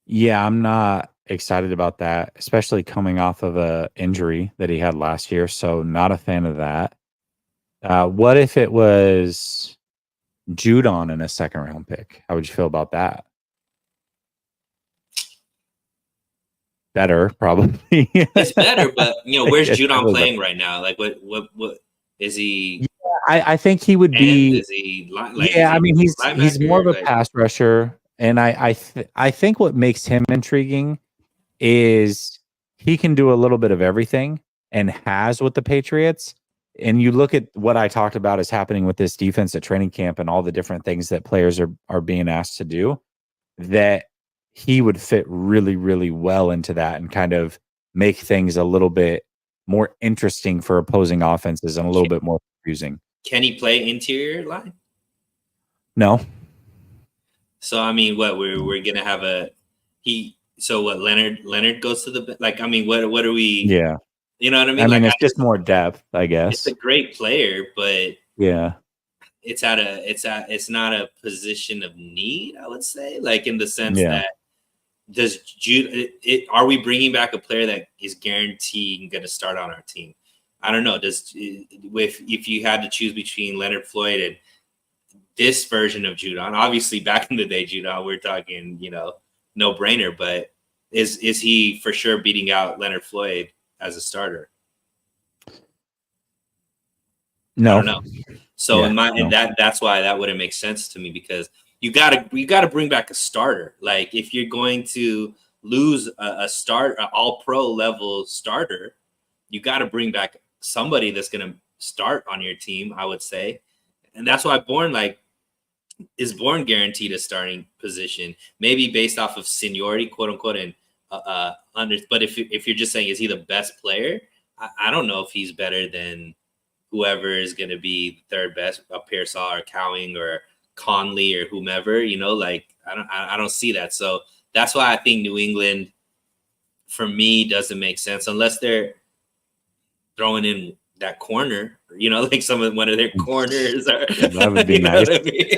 Speaker 1: Yeah, I'm not excited about that, especially coming off of a injury that he had last year. So not a fan of that. What if it was Judon in a second round pick? How would you feel about that? Better, probably.
Speaker 2: It's better, but where's
Speaker 1: It's
Speaker 2: Judon
Speaker 1: definitely
Speaker 2: playing
Speaker 1: better.
Speaker 2: right now? Like what is he?
Speaker 1: Yeah, I think he would
Speaker 2: And
Speaker 1: be.
Speaker 2: is he is
Speaker 1: Yeah, I
Speaker 2: he
Speaker 1: mean he's more of
Speaker 2: linebacker?
Speaker 1: a
Speaker 2: Like
Speaker 1: pass rusher, and I think what makes him intriguing is he can do a little bit of everything and has with the Patriots. And you look at what I talked about is happening with this defense at training camp and all the different things that players are being asked to do, that he would fit really, really well into that and kind of make things a little bit more interesting for opposing offenses and a little
Speaker 2: can,
Speaker 1: bit more confusing.
Speaker 2: can he play interior line?
Speaker 1: No.
Speaker 2: So I mean, what we're gonna have a he. So what Leonard goes to the like. I mean, what are we?
Speaker 1: Yeah.
Speaker 2: You know what I
Speaker 1: I
Speaker 2: mean?
Speaker 1: mean,
Speaker 2: Like
Speaker 1: it's just more depth, I
Speaker 2: it's a
Speaker 1: guess.
Speaker 2: great player, but
Speaker 1: Yeah.
Speaker 2: it's not a position of need. I would say, like in the sense
Speaker 1: Yeah.
Speaker 2: that does Jude? Are we bringing back a player that is guaranteed going to start on our team? I don't know. If you had to choose between Leonard Floyd and this version of Judon, obviously back in the day, Judon, we're talking, no brainer. But is he for sure beating out Leonard Floyd as a starter? I
Speaker 1: No.
Speaker 2: don't know. So
Speaker 1: Yeah. No.
Speaker 2: that's why that wouldn't make sense to me because you gotta bring back a starter. Like if you're going to lose an all pro level starter, you got to bring back somebody that's gonna start on your team. I would say, and that's why Bourne guaranteed a starting position, maybe based off of seniority, quote unquote, and under. But if you're just saying is he the best player, I don't know if he's better than whoever is going to be third best, Pearsall or Cowing or Conley or whomever. Like I don't see that. So that's why I think New England, for me, doesn't make sense unless they're throwing in that corner. Like one of their corners. Or,
Speaker 1: That would be nice.
Speaker 2: I mean?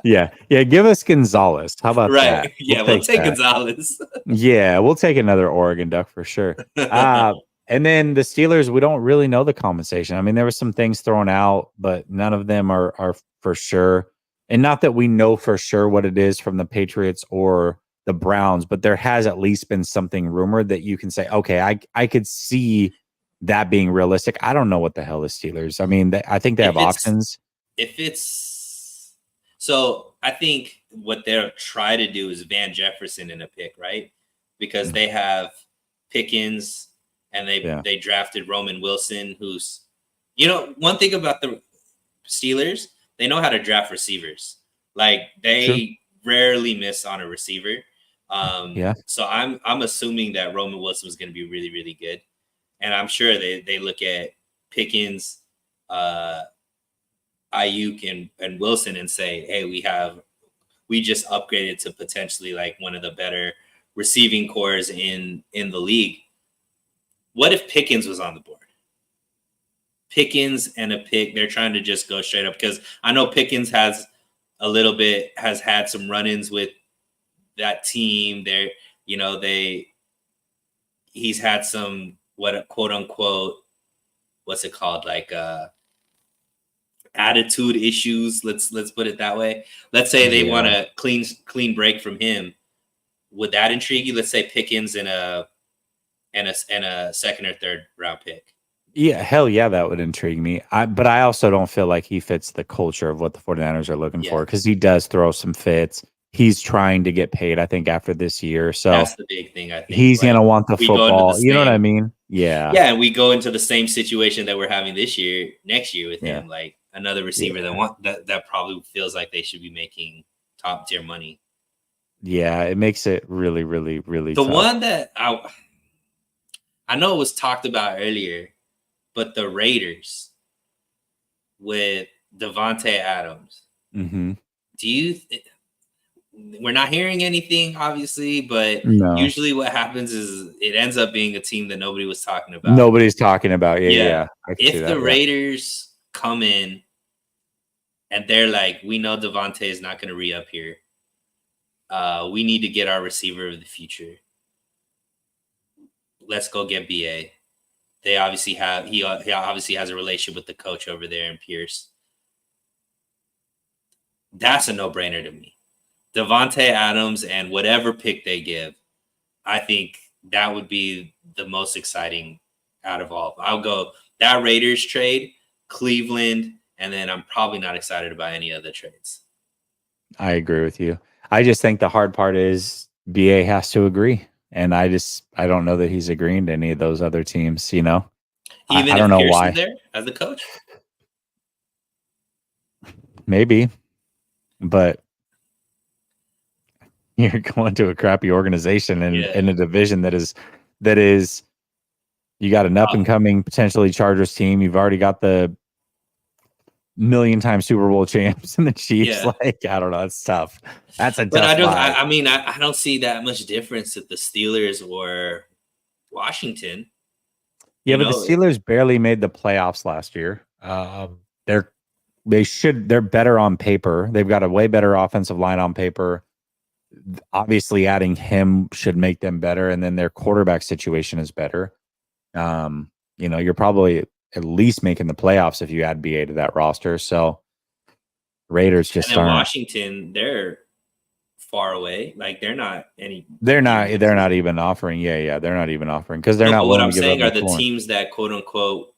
Speaker 1: Yeah. Yeah. Give us Gonzalez. How about that?
Speaker 2: Right. Yeah. We'll take Gonzalez.
Speaker 1: Yeah. We'll take another Oregon Duck for sure. And then the Steelers, we don't really know the compensation. I mean, there were some things thrown out, but none of them are for sure. And not that we know for sure what it is from the Patriots or the Browns, but there has at least been something rumored that you can say, okay, I could see that being realistic. I don't know what the hell the Steelers. I mean, I think they have options.
Speaker 2: So I think what they'll try to do is Van Jefferson in a pick, right? Because they have Pickens and they drafted Roman Wilson, who's, one thing about the Steelers, they know how to draft receivers. Like they rarely miss on a receiver. So I'm assuming that Roman Wilson was going to be really, really good. And I'm sure they look at Pickens, Aiyuk and Wilson and say, hey, we just upgraded to potentially like one of the better receiving cores in the league. What if Pickens was on the board? Pickens and a pick, they're trying to just go straight up because I know Pickens has had some run-ins with that team. He's had some quote unquote, what's it called? Like attitude issues. Let's put it that way. Let's say they want a clean break from him. Would that intrigue you? Let's say Pickens and a second or third round pick.
Speaker 1: Yeah, hell yeah, that would intrigue me. But I also don't feel like he fits the culture of what the 49ers are looking for because he does throw some fits. He's trying to get paid, I think, after this year. So
Speaker 2: that's the big thing, I think.
Speaker 1: He's going to want the football. You know what I mean? Yeah.
Speaker 2: Yeah, and we go into the same situation that we're having next year with him. Like another receiver that probably feels like they should be making top tier money.
Speaker 1: Yeah, it makes it really, really, really
Speaker 2: The
Speaker 1: tough.
Speaker 2: one that I know it was talked about earlier, but the Raiders with Devontae Adams.
Speaker 1: Mm-hmm.
Speaker 2: Do you? We're not hearing anything, obviously, but
Speaker 1: No,
Speaker 2: usually what happens is it ends up being a team that nobody was talking about.
Speaker 1: nobody's talking about. Yeah,
Speaker 2: Yeah.
Speaker 1: yeah, I can see
Speaker 2: If the
Speaker 1: that. Yeah,
Speaker 2: Raiders come in and they're like, we know Devontae is not going to re up here. We need to get our receiver of the future. Let's go get BA. They obviously have he obviously has a relationship with the coach over there in Pierce. That's a no brainer to me. Devontae Adams and whatever pick they give, I think that would be the most exciting out of all. I'll go that Raiders trade, Cleveland, and then I'm probably not excited about any other trades.
Speaker 1: I agree with you. I just think the hard part is BA has to agree, and I don't know that he's agreeing to any of those other teams. You know, I
Speaker 2: Even
Speaker 1: don't
Speaker 2: if
Speaker 1: know
Speaker 2: Pierce is
Speaker 1: why.
Speaker 2: there as the coach?
Speaker 1: Maybe, but you're going to a crappy organization and
Speaker 2: Yeah.
Speaker 1: in a division that is you got an up and coming potentially Chargers team. You've already got the million time Super Bowl champs and the Chiefs.
Speaker 2: Yeah.
Speaker 1: Like, I don't know. It's tough. That's a
Speaker 2: But
Speaker 1: tough buy.
Speaker 2: I mean, I don't see that much difference with the Steelers or Washington.
Speaker 1: Yeah,
Speaker 2: You
Speaker 1: but the
Speaker 2: know,
Speaker 1: Steelers barely made the playoffs last year. They're they're better on paper. They've got a way better offensive line on paper. Obviously, adding him should make them better, and then their quarterback situation is better. You're probably at least making the playoffs if you add BA to that roster. So Raiders
Speaker 2: and
Speaker 1: just
Speaker 2: then
Speaker 1: aren't.
Speaker 2: Washington, they're far away. Like they're not any
Speaker 1: They're
Speaker 2: near
Speaker 1: not.
Speaker 2: that
Speaker 1: They're
Speaker 2: team.
Speaker 1: not even offering. Yeah, yeah. They're not even offering because they're
Speaker 2: No,
Speaker 1: not
Speaker 2: but what
Speaker 1: willing
Speaker 2: I'm
Speaker 1: to give up
Speaker 2: saying are the
Speaker 1: McLaurin.
Speaker 2: teams that quote unquote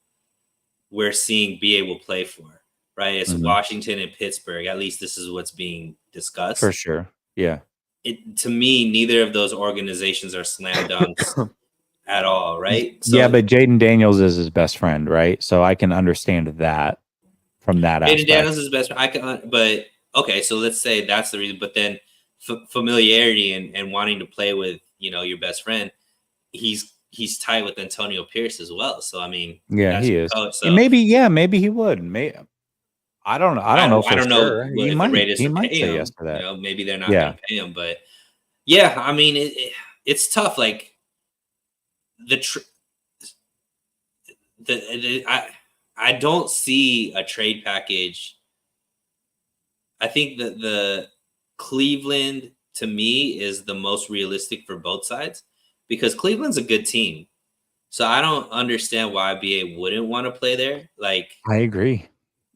Speaker 2: we're seeing BA will play for, right? It's
Speaker 1: Mhm.
Speaker 2: Washington and Pittsburgh. At least this is what's being
Speaker 1: For
Speaker 2: discussed.
Speaker 1: sure. Yeah.
Speaker 2: It to me, neither of those organizations are slam dunks at all, right?
Speaker 1: Yeah,
Speaker 2: So
Speaker 1: but Jaden Daniels is his best friend, right? So I can understand that from that
Speaker 2: Jaden
Speaker 1: aspect.
Speaker 2: Daniels is best. I can, but okay. So let's say that's the reason. But then familiarity and wanting to play with your best friend, he's tied with Antonio Pierce as well. So I mean,
Speaker 1: Yeah,
Speaker 2: that's
Speaker 1: he
Speaker 2: your
Speaker 1: is.
Speaker 2: coach.
Speaker 1: And
Speaker 2: So
Speaker 1: maybe he would. I don't know
Speaker 2: I
Speaker 1: for
Speaker 2: don't know
Speaker 1: sure.
Speaker 2: what if the Raiders
Speaker 1: He
Speaker 2: would
Speaker 1: might
Speaker 2: pay
Speaker 1: say yes
Speaker 2: him.
Speaker 1: to that.
Speaker 2: Maybe they're not going
Speaker 1: Yeah.
Speaker 2: to pay him. But yeah, I mean, it's tough. Like the I don't see a trade package. I think that the Cleveland to me is the most realistic for both sides because Cleveland's a good team. So I don't understand why BA wouldn't want to play there. Like
Speaker 1: I agree.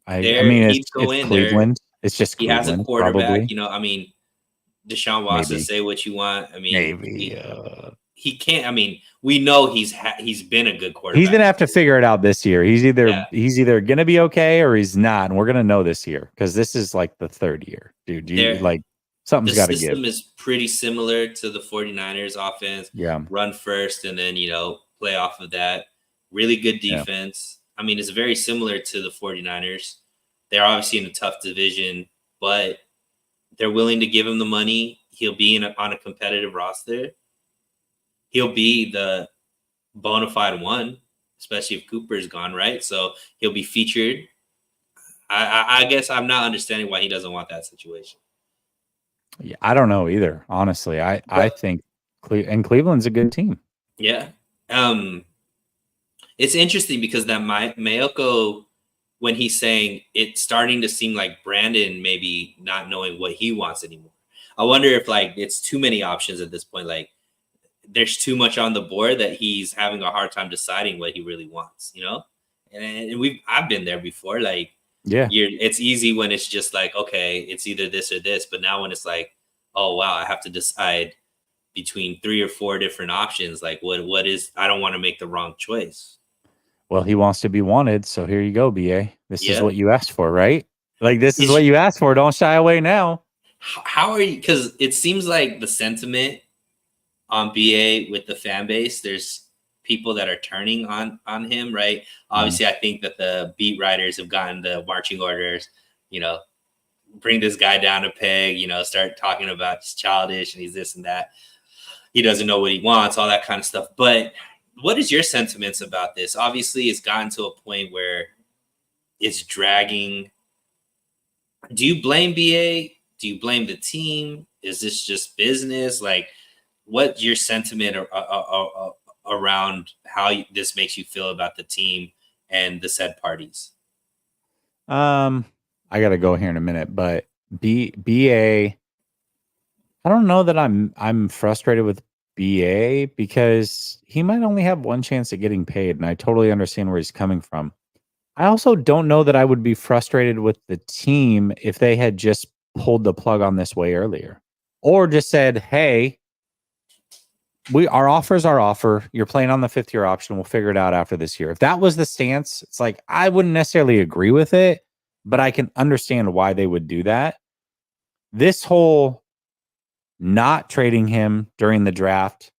Speaker 1: I
Speaker 2: there,
Speaker 1: mean
Speaker 2: he'd go
Speaker 1: it's
Speaker 2: in there.
Speaker 1: Cleveland. It's just
Speaker 2: He has a
Speaker 1: Cleveland,
Speaker 2: quarterback.
Speaker 1: probably.
Speaker 2: I mean, Deshaun Watson,
Speaker 1: Maybe.
Speaker 2: say what you want. I mean,
Speaker 1: Maybe.
Speaker 2: he can't. I mean, we know he's been a good
Speaker 1: He's
Speaker 2: quarterback.
Speaker 1: gonna have to figure it out this year.
Speaker 2: Yeah,
Speaker 1: He's either gonna be okay or he's not, and we're gonna know this year because this is like the third year, dude. You
Speaker 2: there.
Speaker 1: like
Speaker 2: The
Speaker 1: something's got to give.
Speaker 2: system is pretty similar to the 49ers offense.
Speaker 1: Yeah,
Speaker 2: Run first and then, play off of that. Really good
Speaker 1: yeah.
Speaker 2: defense. I mean, it's very similar to the 49ers. They're obviously in a tough division, but they're willing to give him the money. He'll be on a competitive roster. He'll be the bona fide one, especially if Cooper's gone, right? So he'll be featured. I guess I'm not understanding why he doesn't want that situation.
Speaker 1: Yeah, I don't know either. Honestly, I
Speaker 2: But
Speaker 1: think Cleveland's a good team.
Speaker 2: yeah. It's interesting because that Mayoko, when he's saying it's starting to seem like Brandon maybe not knowing what he wants anymore. I wonder if like it's too many options at this point. Like there's too much on the board that he's having a hard time deciding what he really wants, And I've been there before. Like
Speaker 1: Yeah.
Speaker 2: it's easy when it's just like, okay, it's either this or this. But now when it's like, oh wow, I have to decide between 3 or 4 different options. Like what is I don't want to make the wrong choice.
Speaker 1: Well, he wants to be wanted, so here you go, BA. This is
Speaker 2: Yeah.
Speaker 1: what you asked for, right? Like this is
Speaker 2: Is
Speaker 1: what you asked for. Don't shy away now.
Speaker 2: how are you? Because it seems like the sentiment on BA with the fan base, there's people that are turning on him, right?
Speaker 1: Mhm.
Speaker 2: Obviously, I think that the beat writers have gotten the marching orders, you know, bring this guy down a peg, start talking about he's childish and he's this and that. He doesn't know what he wants, all that kind of stuff. But what is your sentiments about this? Obviously, it's gotten to a point where it's dragging. Do you blame BA? Do you blame the team? Is this just business? Like, what's your sentiment around how this makes you feel about the team and the said parties?
Speaker 1: I got to go here in a minute, but BA, I don't know that I'm frustrated with BA because he might only have one chance at getting paid, and I totally understand where he's coming from. I also don't know that I would be frustrated with the team if they had just pulled the plug on this way earlier, or just said, "Hey, our offer's our offer. You're playing on the 5th-year option. We'll figure it out after this year." If that was the stance, it's like I wouldn't necessarily agree with it, but I can understand why they would do that. This whole not trading him during the draft,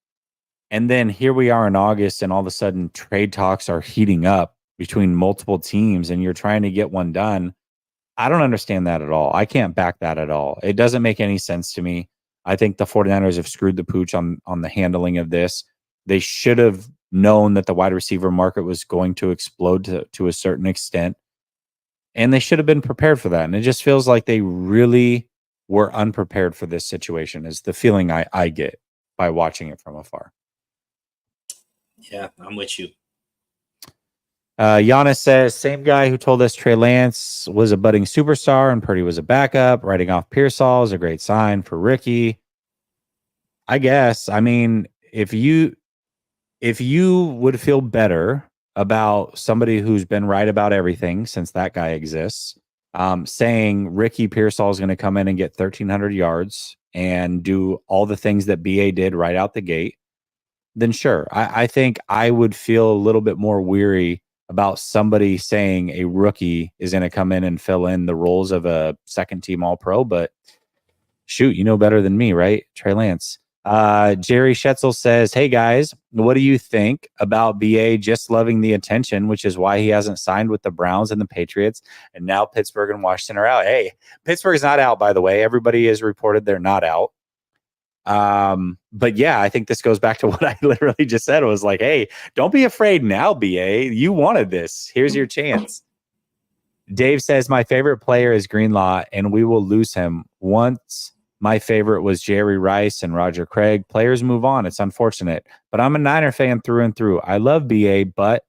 Speaker 1: and then here we are in August, and all of a sudden trade talks are heating up between multiple teams, and you're trying to get one done. I don't understand that at all. I can't back that at all. It doesn't make any sense to me. I think the 49ers have screwed the pooch on the handling of this. They should have known that the wide receiver market was going to explode to a certain extent, and they should have been prepared for that. And it just feels like they really were unprepared for this situation, is the feeling I get by watching it from afar.
Speaker 2: Yeah, I'm with you.
Speaker 1: Giannis says, same guy who told us Trey Lance was a budding superstar and Purdy was a backup. Writing off Pearsall is a great sign for Ricky. I guess. I mean, if you would feel better about somebody who's been right about everything since that guy exists, saying Ricky Pearsall is going to come in and get 1,300 yards and do all the things that BA did right out the gate, then sure. I think I would feel a little bit more weary about somebody saying a rookie is going to come in and fill in the roles of a second-team All-Pro, but shoot, you know better than me, right? Trey Lance. Jerry Schetzel says, hey guys, what do you think about BA just loving the attention, which is why he hasn't signed with the Browns and the Patriots, and now Pittsburgh and Washington are out? Hey, Pittsburgh's not out, by the way. Everybody has reported they're not out. But yeah, I think this goes back to what I literally just said. It was like, hey, don't be afraid now, BA. You wanted this. Here's your chance. Dave says, my favorite player is Greenlaw, and we will lose him. Once my favorite was Jerry Rice and Roger Craig. Players move on. It's unfortunate. But I'm a Niner fan through and through. I love BA, but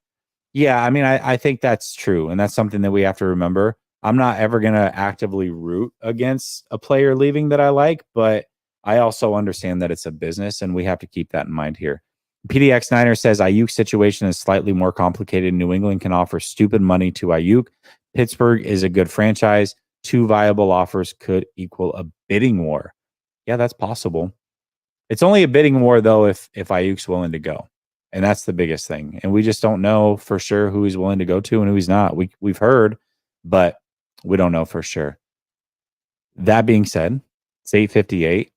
Speaker 1: yeah, I mean, I think that's true. And that's something that we have to remember. I'm not ever going to actively root against a player leaving that I like, but I also understand that it's a business, and we have to keep that in mind here. PDX Niner says Aiyuk's situation is slightly more complicated. New England can offer stupid money to Aiyuk. Pittsburgh is a good franchise. 2 viable offers could equal a bidding war. Yeah, that's possible. It's only a bidding war, though, if Aiyuk's willing to go. And that's the biggest thing. And we just don't know for sure who he's willing to go to and who he's not. We've heard, but we don't know for sure. That being said, it's 8:58.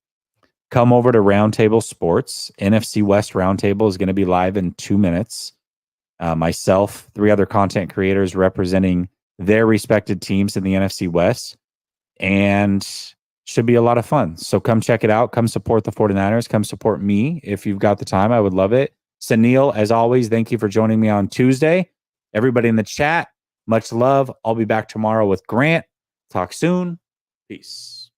Speaker 1: Come over to Roundtable Sports. NFC West Roundtable is going to be live in 2 minutes. Myself, 3 other content creators representing their respected teams in the NFC West, and should be a lot of fun. So come check it out. Come support the 49ers. Come support me if you've got the time. I would love it. Sunil, as always, thank you for joining me on Tuesday. Everybody in the chat, much love. I'll be back tomorrow with Grant. Talk soon. Peace.